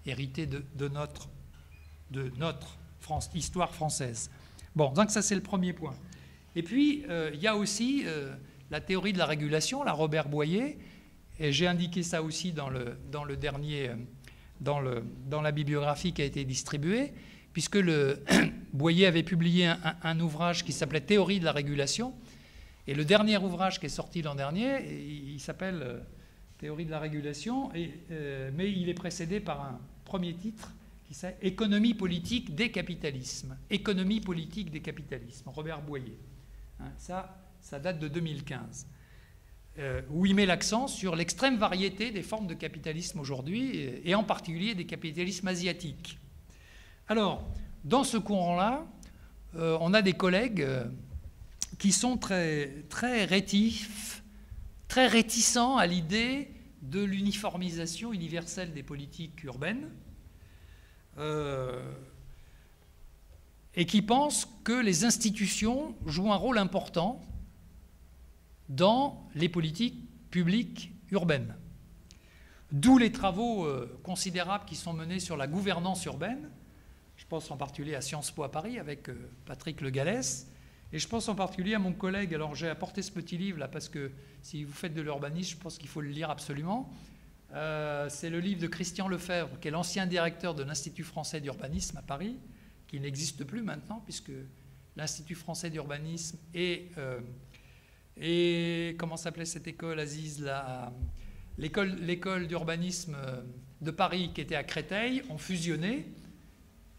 hérité de notre histoire française. Bon, donc ça c'est le premier point. Et puis, il y a aussi la théorie de la régulation, la Robert Boyer, et j'ai indiqué ça aussi dans le dernier, dans la bibliographie qui a été distribuée, puisque Boyer avait publié un ouvrage qui s'appelait Théorie de la régulation, et le dernier ouvrage qui est sorti l'an dernier, il s'appelle Théorie de la régulation, mais il est précédé par un premier titre qui s'appelle Économie politique des capitalismes. Économie politique des capitalismes, Robert Boyer. Hein, ça date de 2015, où il met l'accent sur l'extrême variété des formes de capitalisme aujourd'hui, et en particulier des capitalismes asiatiques. Alors, dans ce courant-là, on a des collègues qui sont très, très réticents à l'idée de l'uniformisation universelle des politiques urbaines, et qui pensent que les institutions jouent un rôle important dans les politiques publiques urbaines. D'où les travaux considérables qui sont menés sur la gouvernance urbaine. Je pense en particulier à Sciences Po à Paris avec Patrick Le Gallès. Et je pense en particulier à mon collègue, alors j'ai apporté ce petit livre là parce que si vous faites de l'urbanisme, je pense qu'il faut le lire absolument. C'est le livre de Christian Lefebvre, qui est l'ancien directeur de l'Institut français d'urbanisme à Paris, qui n'existe plus maintenant puisque l'Institut français d'urbanisme et comment s'appelait cette école, Aziz, l'école d'urbanisme de Paris qui était à Créteil ont fusionné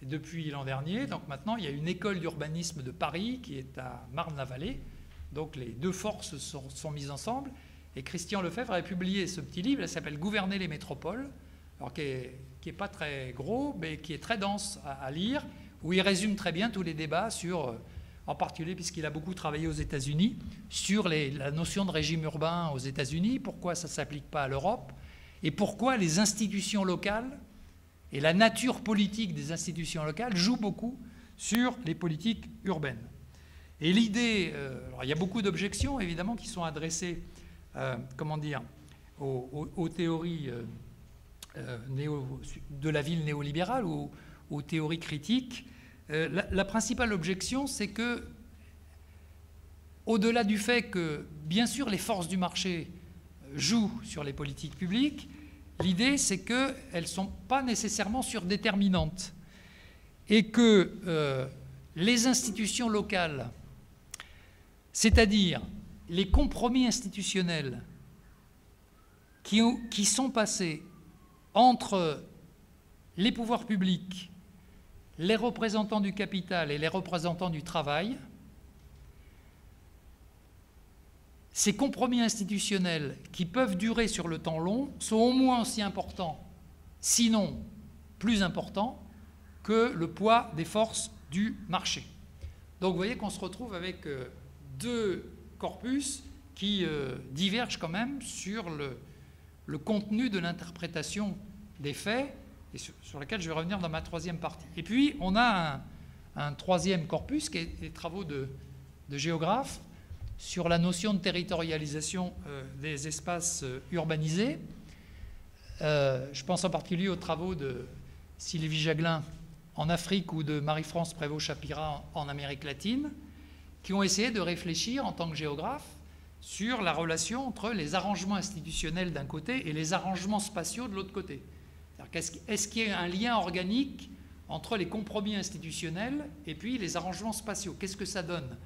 depuis l'an dernier. Donc maintenant, il y a une école d'urbanisme de Paris qui est à Marne-la-Vallée. Donc les deux forces sont mises ensemble. Et Christian Lefebvre avait publié ce petit livre, il s'appelle « Gouverner les métropoles », alors qui est pas très gros, mais qui est très dense à lire, où il résume très bien tous les débats sur, en particulier puisqu'il a beaucoup travaillé aux États-Unis, sur la notion de régime urbain aux États-Unis, pourquoi ça ne s'applique pas à l'Europe, et pourquoi les institutions locales et la nature politique des institutions locales joue beaucoup sur les politiques urbaines. Et l'idée, il y a beaucoup d'objections évidemment qui sont adressées, aux théories de la ville néolibérale ou aux théories critiques. La principale objection, c'est que, au-delà du fait que, bien sûr, les forces du marché jouent sur les politiques publiques, l'idée, c'est qu'elles ne sont pas nécessairement surdéterminantes et que les institutions locales, c'est-à-dire les compromis institutionnels qui sont passés entre les pouvoirs publics, les représentants du capital et les représentants du travail, ces compromis institutionnels qui peuvent durer sur le temps long sont au moins aussi importants, sinon plus importants, que le poids des forces du marché. Donc vous voyez qu'on se retrouve avec deux corpus qui divergent quand même sur le contenu de l'interprétation des faits, et sur lequel je vais revenir dans ma troisième partie. Et puis on a un troisième corpus qui est les travaux de géographes sur la notion de territorialisation des espaces urbanisés. Je pense en particulier aux travaux de Sylvie Jaglin en Afrique ou de Marie-France Prévost-Chapira en Amérique latine, qui ont essayé de réfléchir en tant que géographes sur la relation entre les arrangements institutionnels d'un côté et les arrangements spatiaux de l'autre côté. Est-ce qu'il y a un lien organique entre les compromis institutionnels et puis les arrangements spatiaux? Qu'est-ce que ça donne?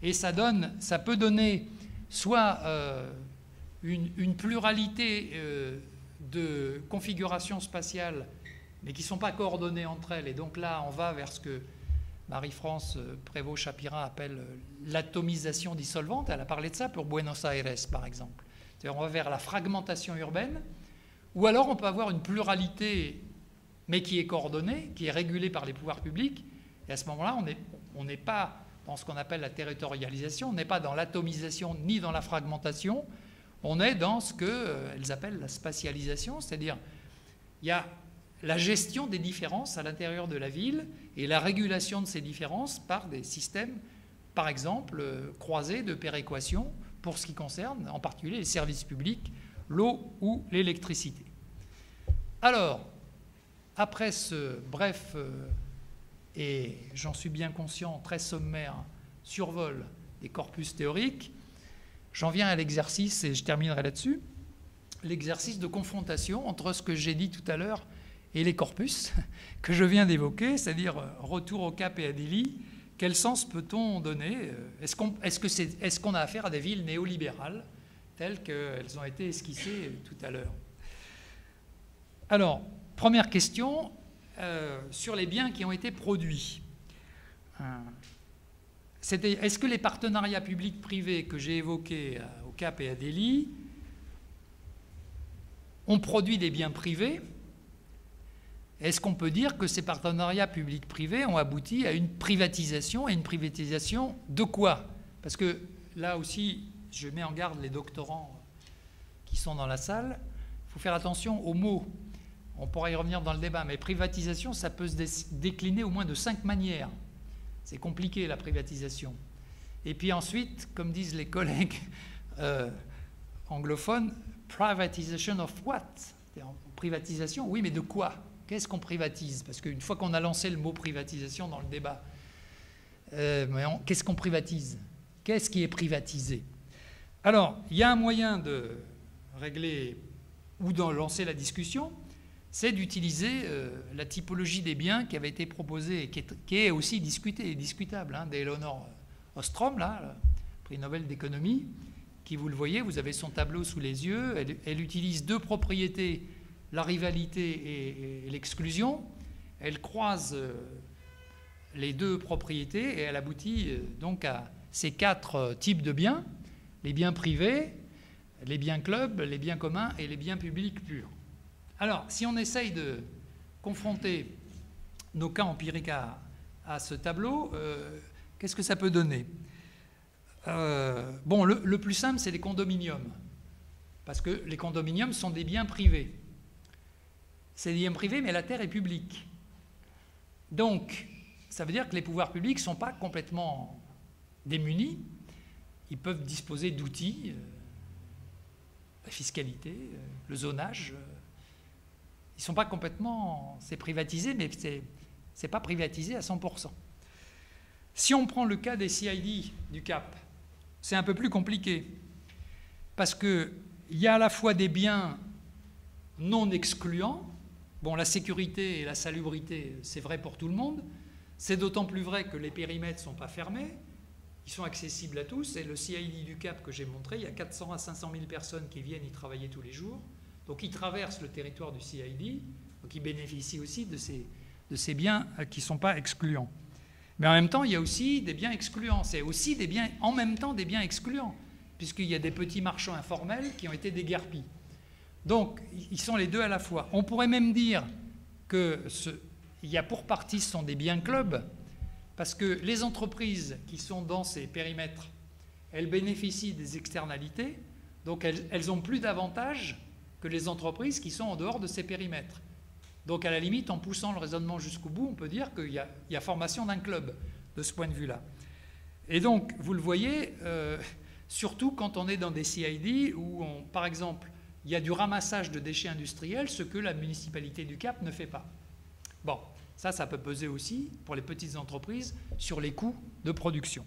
Et ça peut donner soit une pluralité de configurations spatiales, mais qui ne sont pas coordonnées entre elles. Et donc là, on va vers ce que Marie-France Prévost-Chapira appelle l'atomisation dissolvante. Elle a parlé de ça pour Buenos Aires, par exemple. C'est-à-dire on va vers la fragmentation urbaine, ou alors on peut avoir une pluralité, mais qui est coordonnée, qui est régulée par les pouvoirs publics. Et à ce moment-là, on n'est pas dans ce qu'on appelle la territorialisation, on n'est pas dans l'atomisation ni dans la fragmentation, on est dans ce qu'elles appellent la spatialisation, c'est-à-dire il y a la gestion des différences à l'intérieur de la ville et la régulation de ces différences par des systèmes, par exemple, croisés de péréquation pour ce qui concerne en particulier les services publics, l'eau ou l'électricité. Alors, après ce bref et j'en suis bien conscient, très sommaire, survol des corpus théoriques, j'en viens à l'exercice, et je terminerai là-dessus, l'exercice de confrontation entre ce que j'ai dit tout à l'heure et les corpus que je viens d'évoquer, c'est-à-dire retour au Cap et à Delhi. Quel sens peut-on donner? Est-ce qu'on a affaire à des villes néolibérales telles qu'elles ont été esquissées tout à l'heure? Alors, première question, sur les biens qui ont été produits. Est-ce que les partenariats publics-privés que j'ai évoqués au Cap et à Delhi ont produit des biens privés? Est-ce qu'on peut dire que ces partenariats publics-privés ont abouti à une privatisation? Et une privatisation de quoi? Parce que là aussi, je mets en garde les doctorants qui sont dans la salle, il faut faire attention aux mots. On pourra y revenir dans le débat, mais privatisation, ça peut se décliner au moins de 5 manières. C'est compliqué, la privatisation. Et puis ensuite, comme disent les collègues anglophones, privatization of what? Privatisation, oui, mais de quoi? Qu'est-ce qu'on privatise? Parce qu'une fois qu'on a lancé le mot privatisation dans le débat, qu'est-ce qu'on privatise? Qu'est-ce qui est privatisé? Alors, il y a un moyen de régler ou de lancer la discussion, c'est d'utiliser la typologie des biens qui avait été proposée et qui est aussi discutée et discutable, hein, d'Elinor Ostrom, là, prix Nobel d'économie, qui, vous le voyez, vous avez son tableau sous les yeux, elle utilise 2 propriétés, la rivalité et l'exclusion. Elle croise les 2 propriétés et elle aboutit donc à ces 4 types de biens, les biens privés, les biens clubs, les biens communs et les biens publics purs. Alors, si on essaye de confronter nos cas empiriques à ce tableau, qu'est-ce que ça peut donner? Bon, le plus simple, c'est les condominiums, parce que les condominiums sont des biens privés. C'est des biens privés, mais la terre est publique. Donc, ça veut dire que les pouvoirs publics ne sont pas complètement démunis. Ils peuvent disposer d'outils, la fiscalité, le zonage. Ils ne sont pas complètement... C'est privatisé, mais ce n'est pas privatisé à 100%. Si on prend le cas des CID du Cap, c'est un peu plus compliqué, parce qu'il y a à la fois des biens non excluants. Bon, la sécurité et la salubrité, c'est vrai pour tout le monde. C'est d'autant plus vrai que les périmètres ne sont pas fermés. Ils sont accessibles à tous. Et le CID du Cap que j'ai montré, il y a 400 à 500 000 personnes qui viennent y travailler tous les jours. Donc, ils traversent le territoire du CID. Donc, ils bénéficient aussi de ces biens qui ne sont pas excluants. Mais en même temps, il y a aussi des biens excluants. C'est aussi en même temps des biens excluants, puisqu'il y a des petits marchands informels qui ont été déguerpis. Donc, ils sont les 2 à la fois. On pourrait même dire qu'il y a pour partie, ce sont des biens clubs, parce que les entreprises qui sont dans ces périmètres, elles bénéficient des externalités, donc elles ont plus d'avantages que les entreprises qui sont en dehors de ces périmètres. Donc, à la limite, en poussant le raisonnement jusqu'au bout, on peut dire qu'il y a formation d'un club, de ce point de vue-là. Et donc, vous le voyez, surtout quand on est dans des CID où, par exemple, il y a du ramassage de déchets industriels, ce que la municipalité du Cap ne fait pas. Bon, ça peut peser aussi, pour les petites entreprises, sur les coûts de production.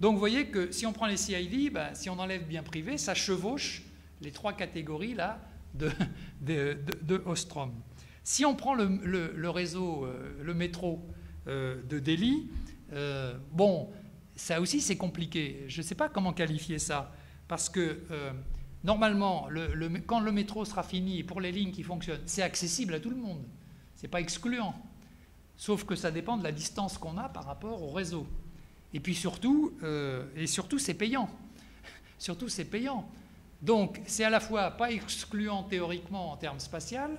Donc, vous voyez que si on prend les CID, si on enlève biens privés, ça chevauche les 3 catégories là, de Ostrom. Si on prend le réseau, le métro de Delhi, bon, ça aussi c'est compliqué. Je ne sais pas comment qualifier ça, parce que normalement, quand le métro sera fini, pour les lignes qui fonctionnent, c'est accessible à tout le monde. Ce n'est pas excluant. Sauf que ça dépend de la distance qu'on a par rapport au réseau. Et puis surtout c'est payant. Surtout, c'est payant. Donc, c'est à la fois pas excluant théoriquement en termes spatial,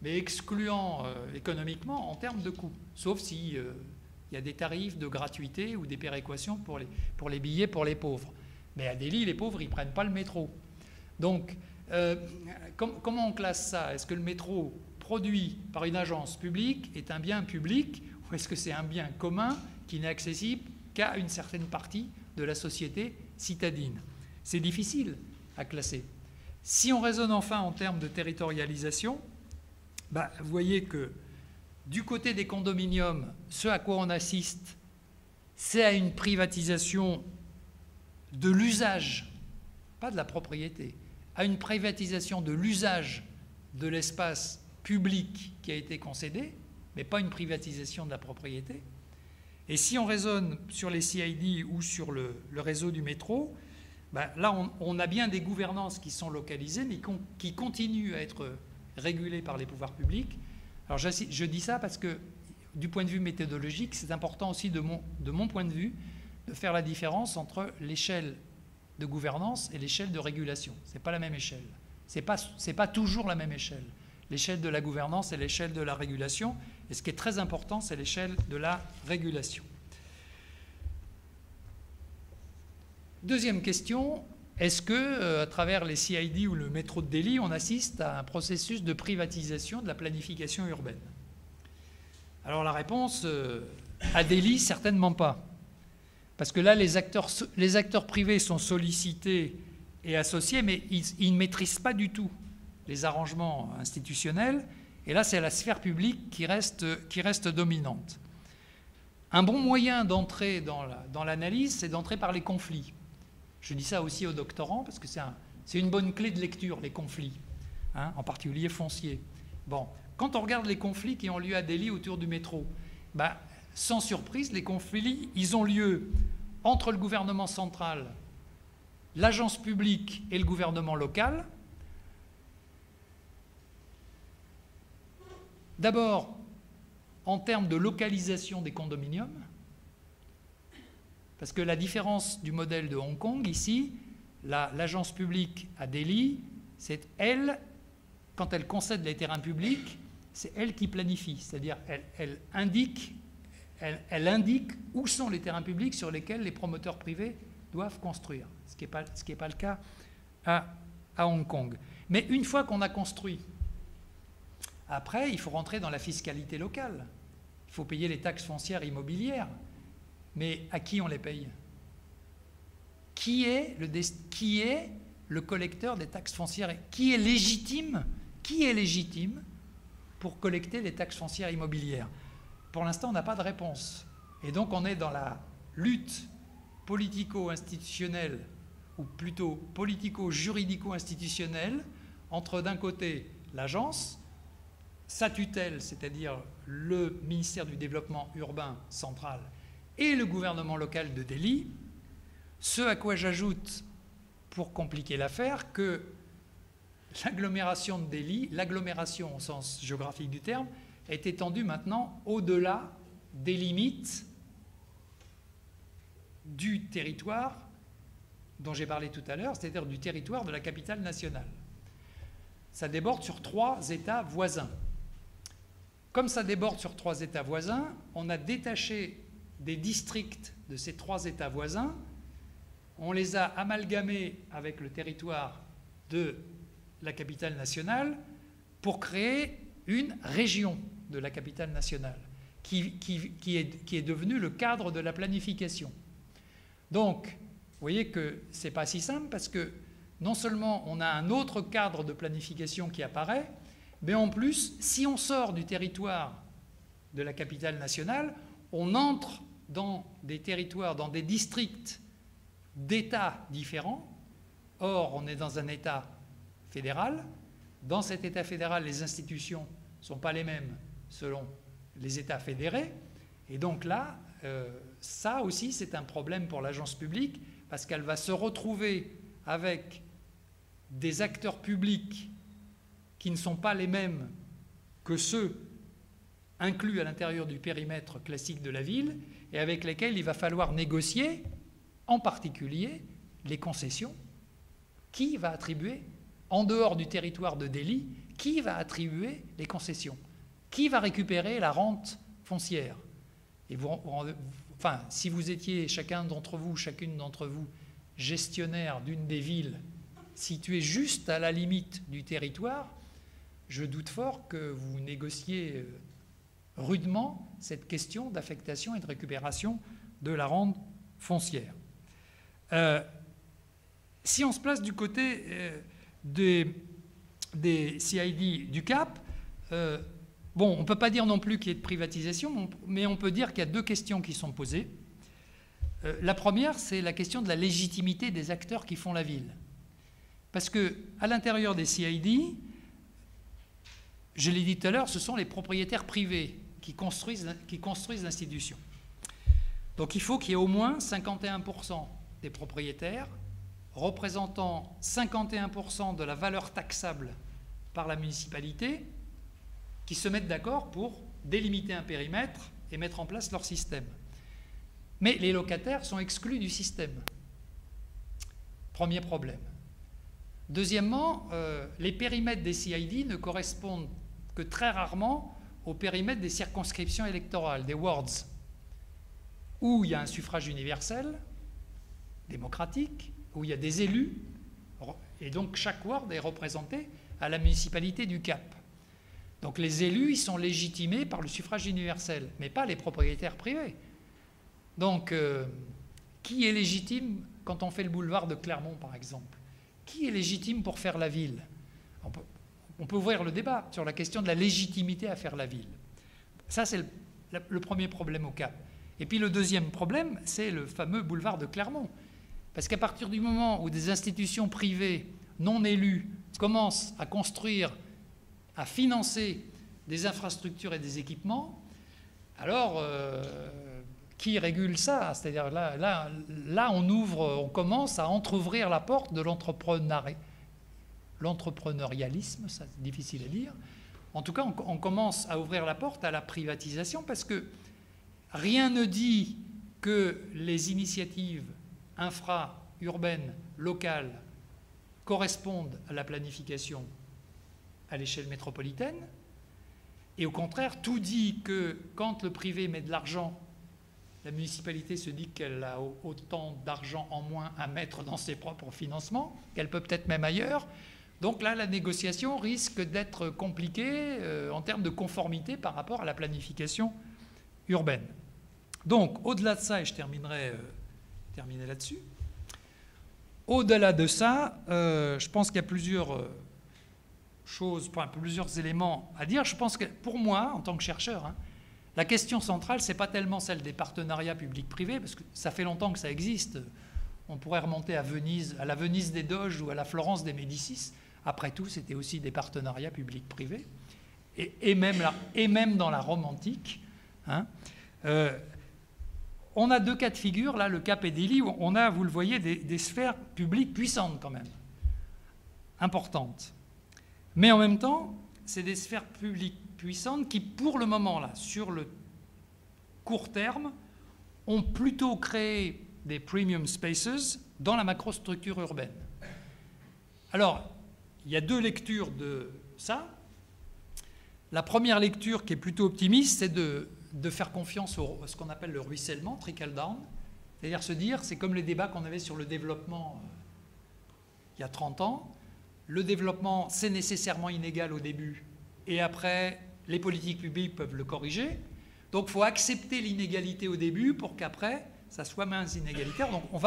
mais excluant économiquement en termes de coûts. Sauf si il y a des tarifs de gratuité ou des péréquations pour les billets pour les pauvres. Mais à Delhi, les pauvres, ils ne prennent pas le métro. Donc, comment on classe ça? Est-ce que le métro produit par une agence publique est un bien public, ou est-ce que c'est un bien commun qui n'est accessible qu'à une certaine partie de la société citadine? C'est difficile à classer. Si on raisonne enfin en termes de territorialisation, vous voyez que Du côté des condominiums, ce à quoi on assiste, c'est à une privatisation de l'usage, pas de la propriété, à une privatisation de l'usage de l'espace public qui a été concédé, mais pas une privatisation de la propriété. Et si on raisonne sur les CID ou sur le réseau du métro, ben là on a bien des gouvernances qui sont localisées, mais qui continuent à être régulées par les pouvoirs publics. Alors je dis ça parce que du point de vue méthodologique, c'est important aussi de mon point de vue de faire la différence entre l'échelle de gouvernance et l'échelle de régulation. Ce n'est pas la même échelle. Ce n'est pas toujours la même échelle. L'échelle de la gouvernance et l'échelle de la régulation. Et ce qui est très important, c'est l'échelle de la régulation. Deuxième question, est-ce que, à travers les CID ou le métro de Delhi, on assiste à un processus de privatisation de la planification urbaine? Alors la réponse, à Delhi, certainement pas. Parce que là, les acteurs privés sont sollicités et associés, mais ils ne maîtrisent pas du tout les arrangements institutionnels. Et là, c'est la sphère publique qui reste dominante. Un bon moyen d'entrer dans l'analyse, c'est d'entrer par les conflits. Je dis ça aussi aux doctorants, parce que c'est une bonne clé de lecture, les conflits, hein, en particulier fonciers. Bon, quand on regarde les conflits qui ont lieu à Delhi autour du métro, bah, sans surprise, les conflits, ils ont lieu entre le gouvernement central, l'agence publique et le gouvernement local. D'abord, en termes de localisation des condominiums, parce que la différence du modèle de Hong Kong, ici, l'agence publique à Delhi, c'est elle, quand elle concède les terrains publics, c'est elle qui planifie, c'est-à-dire elle indique où sont les terrains publics sur lesquels les promoteurs privés doivent construire, ce qui n'est pas le cas à Hong Kong. Mais une fois qu'on a construit, après, il faut rentrer dans la fiscalité locale. Il faut payer les taxes foncières immobilières. Mais à qui on les paye? Qui est le collecteur des taxes foncières? Qui est légitime pour collecter les taxes foncières immobilières? Pour l'instant, on n'a pas de réponse. Et donc, on est dans la lutte politico-institutionnelle, ou plutôt politico-juridico-institutionnelle, entre d'un côté l'agence, sa tutelle, c'est-à-dire le ministère du Développement urbain central, et le gouvernement local de Delhi, ce à quoi j'ajoute, pour compliquer l'affaire, que l'agglomération de Delhi, l'agglomération au sens géographique du terme, est étendue maintenant au-delà des limites du territoire dont j'ai parlé tout à l'heure, c'est-à-dire du territoire de la capitale nationale. Ça déborde sur 3 États voisins. Comme ça déborde sur 3 États voisins, on a détaché des districts de ces 3 États voisins, on les a amalgamés avec le territoire de la capitale nationale pour créer une région de la capitale nationale qui est devenue le cadre de la planification. Donc, vous voyez que ce n'est pas si simple parce que non seulement on a un autre cadre de planification qui apparaît, mais en plus, si on sort du territoire de la capitale nationale, on entre dans des territoires, dans des districts d'États différents. Or, on est dans un État fédéral. Dans cet État fédéral, les institutions ne sont pas les mêmes selon les États fédérés. Et donc là, ça aussi, c'est un problème pour l'agence publique parce qu'elle va se retrouver avec des acteurs publics qui ne sont pas les mêmes que ceux inclus à l'intérieur du périmètre classique de la ville et avec lesquels il va falloir négocier, en particulier, les concessions. Qui va attribuer, en dehors du territoire de Delhi, qui va attribuer les concessions? Qui va récupérer la rente foncière? Et enfin, si vous étiez chacun d'entre vous, chacune d'entre vous, gestionnaire d'une des villes situées juste à la limite du territoire, je doute fort que vous négociez rudement cette question d'affectation et de récupération de la rente foncière. Si on se place du côté des CID du Cap, Bon, on ne peut pas dire non plus qu'il y ait de privatisation, mais on peut dire qu'il y a deux questions qui sont posées. La première, c'est la question de la légitimité des acteurs qui font la ville. Parce qu'à l'intérieur des CID, je l'ai dit tout à l'heure, ce sont les propriétaires privés qui construisent l'institution. Donc il faut qu'il y ait au moins 51% des propriétaires représentant 51% de la valeur taxable par la municipalité qui se mettent d'accord pour délimiter un périmètre et mettre en place leur système. Mais les locataires sont exclus du système. Premier problème. Deuxièmement, les périmètres des CID ne correspondent que très rarement au périmètre des circonscriptions électorales, des wards, où il y a un suffrage universel, démocratique, où il y a des élus, et donc chaque ward est représenté à la municipalité du Cap. Donc les élus, ils sont légitimés par le suffrage universel, mais pas les propriétaires privés. Donc, qui est légitime quand on fait le boulevard de Clermont, par exemple? Qui est légitime pour faire la ville? On peut ouvrir le débat sur la question de la légitimité à faire la ville. Ça, c'est le premier problème au Cap. Et puis le deuxième problème, c'est le fameux boulevard de Clermont. Parce qu'à partir du moment où des institutions privées non élues commencent à construire, à financer des infrastructures et des équipements, alors qui régule ça? C'est-à-dire là, on commence à entrouvrir la porte de l'entrepreneurialisme, ça c'est difficile à dire. En tout cas, on commence à ouvrir la porte à la privatisation parce que rien ne dit que les initiatives infra-urbaines, locales, correspondent à la planification à l'échelle métropolitaine. Et au contraire, tout dit que quand le privé met de l'argent, la municipalité se dit qu'elle a autant d'argent en moins à mettre dans ses propres financements, qu'elle peut peut-être même ailleurs. Donc là, la négociation risque d'être compliquée en termes de conformité par rapport à la planification urbaine. Donc, au-delà de ça, et je terminer là-dessus, au-delà de ça, je pense qu'il y a plusieurs choses, plusieurs éléments à dire. Je pense que pour moi, en tant que chercheur, la question centrale, ce n'est pas tellement celle des partenariats publics-privés, parce que ça fait longtemps que ça existe. On pourrait remonter à Venise, à la Venise des Doges ou à la Florence des Médicis. Après tout, c'était aussi des partenariats publics-privés. Et même dans la Rome antique. On a deux cas de figure, là, le Cap et Delhi, où on a, vous le voyez, des sphères publiques puissantes quand même, importantes. Mais en même temps, c'est des sphères publiques puissantes qui, pour le moment, là, sur le court terme, ont plutôt créé des premium spaces dans la macrostructure urbaine. Alors, il y a deux lectures de ça. La première lecture, qui est plutôt optimiste, c'est de faire confiance à ce qu'on appelle le ruissellement, trickle down, c'est-à-dire se dire, c'est comme les débats qu'on avait sur le développement il y a 30 ans, le développement, c'est nécessairement inégal au début, et après, les politiques publiques peuvent le corriger. Donc, il faut accepter l'inégalité au début pour qu'après, ça soit moins inégalitaire. Donc, on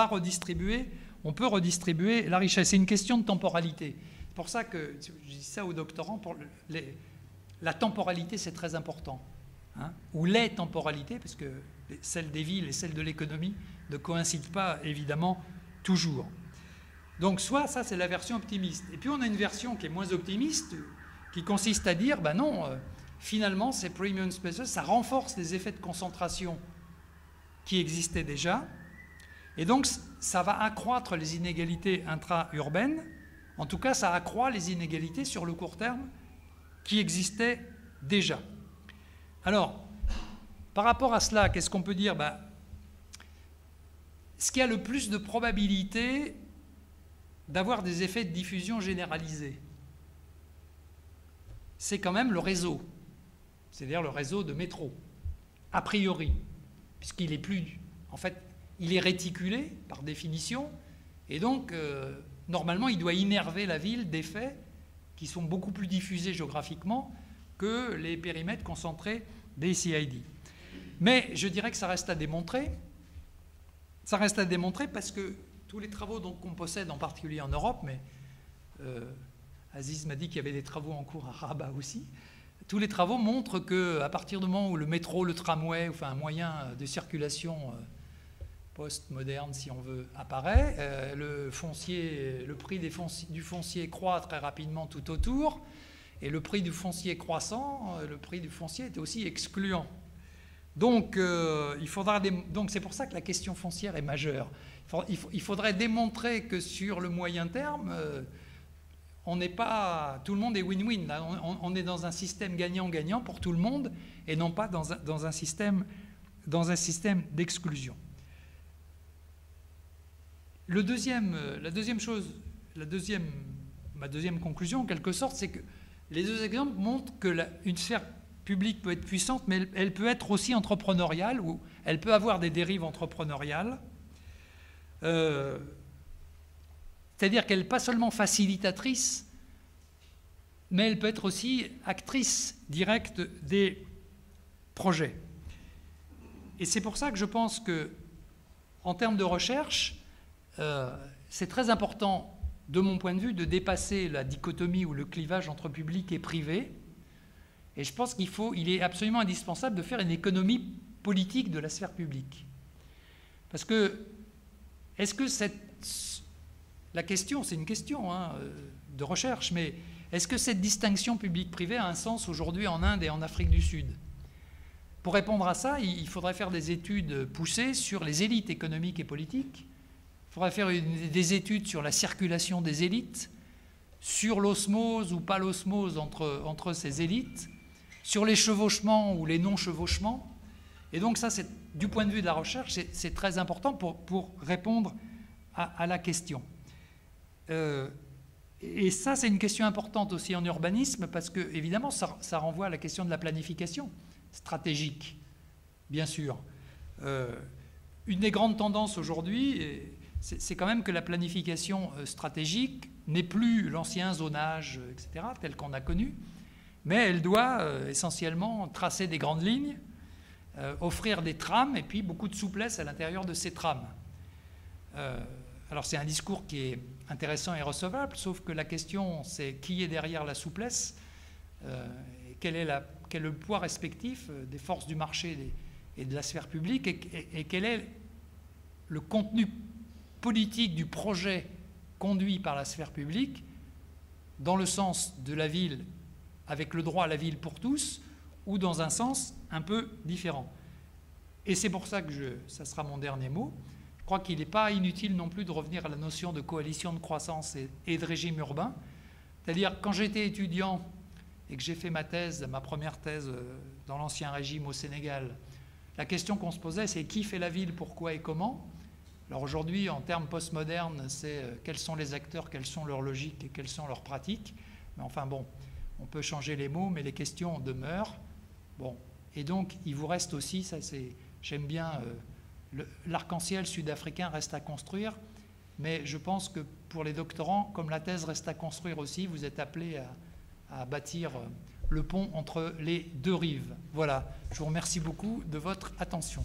peut redistribuer la richesse. C'est une question de temporalité. C'est pour ça que, je dis ça aux doctorants, la temporalité, c'est très important. Ou les temporalités, parce que celles des villes et celles de l'économie ne coïncident pas, évidemment, toujours. Donc, soit ça, c'est la version optimiste. Et puis, on a une version qui est moins optimiste, qui consiste à dire, ben non, finalement, ces premium spaces, ça renforce les effets de concentration qui existaient déjà. Et donc, ça va accroître les inégalités intra-urbaines. En tout cas, ça accroît les inégalités sur le court terme qui existaient déjà. Alors, par rapport à cela, qu'est-ce qu'on peut dire? Ce qui a le plus de probabilité d'avoir des effets de diffusion généralisés, c'est quand même le réseau, c'est-à-dire le réseau de métro, a priori, puisqu'il est plus... En fait, il est réticulé, par définition, et donc, normalement, il doit innerver la ville d'effets qui sont beaucoup plus diffusés géographiquement que les périmètres concentrés des CID. Mais je dirais que ça reste à démontrer. Ça reste à démontrer parce que tous les travaux qu'on possède, en particulier en Europe, mais Aziz m'a dit qu'il y avait des travaux en cours à Rabat aussi, tous les travaux montrent qu'à partir du moment où le métro, le tramway, enfin un moyen de circulation post-moderne, si on veut, apparaît, le prix du foncier croît très rapidement tout autour, et le prix du foncier croissant, le prix du foncier est aussi excluant. Donc, donc c'est pour ça que la question foncière est majeure. Il faudrait démontrer que sur le moyen terme, tout le monde est win-win. On est dans un système gagnant-gagnant pour tout le monde et non pas dans un système d'exclusion. Ma deuxième conclusion, en quelque sorte, c'est que les deux exemples montrent qu'une sphère publique peut être puissante, mais elle peut être aussi entrepreneuriale, ou elle peut avoir des dérives entrepreneuriales. C'est-à-dire qu'elle n'est pas seulement facilitatrice, mais elle peut être aussi actrice directe des projets. Et c'est pour ça que je pense que, en termes de recherche, c'est très important, de mon point de vue, de dépasser la dichotomie ou le clivage entre public et privé. Et je pense qu'il est absolument indispensable de faire une économie politique de la sphère publique. Parce que, la question, c'est une question de recherche, mais est-ce que cette distinction public-privé a un sens aujourd'hui en Inde et en Afrique du Sud? Pour répondre à ça, il faudrait faire des études poussées sur les élites économiques et politiques. Il faudrait faire des études sur la circulation des élites, sur l'osmose ou pas l'osmose entre ces élites, sur les chevauchements ou les non-chevauchements. Et donc ça, du point de vue de la recherche, c'est très important pour répondre à la question. Et ça, c'est une question importante aussi en urbanisme, parce que, évidemment, ça renvoie à la question de la planification stratégique, bien sûr. Une des grandes tendances aujourd'hui, c'est quand même que la planification stratégique n'est plus l'ancien zonage, etc., tel qu'on a connu, mais elle doit essentiellement tracer des grandes lignes, offrir des trames, et puis beaucoup de souplesse à l'intérieur de ces trames. Alors c'est un discours qui est intéressant et recevable, sauf que la question, c'est qui est derrière la souplesse, quel est le poids respectif des forces du marché et de la sphère publique, et quel est le contenu politique du projet conduit par la sphère publique, dans le sens de la ville, avec le droit à la ville pour tous, ou dans un sens un peu différent. Et c'est pour ça que ça sera mon dernier mot. Je crois qu'il n'est pas inutile non plus de revenir à la notion de coalition de croissance et de régime urbain. C'est-à-dire, quand j'étais étudiant et que j'ai fait ma première thèse dans l'ancien régime au Sénégal, la question qu'on se posait, c'est qui fait la ville, pourquoi et comment. Alors aujourd'hui, en termes postmodernes, c'est quels sont les acteurs, quelles sont leurs logiques et quelles sont leurs pratiques. Mais enfin bon, on peut changer les mots, mais les questions demeurent. Bon, et donc, il vous reste aussi, j'aime bien, l'arc-en-ciel sud-africain reste à construire, mais je pense que pour les doctorants, comme la thèse reste à construire aussi, vous êtes appelés à bâtir le pont entre les deux rives. Voilà, je vous remercie beaucoup de votre attention.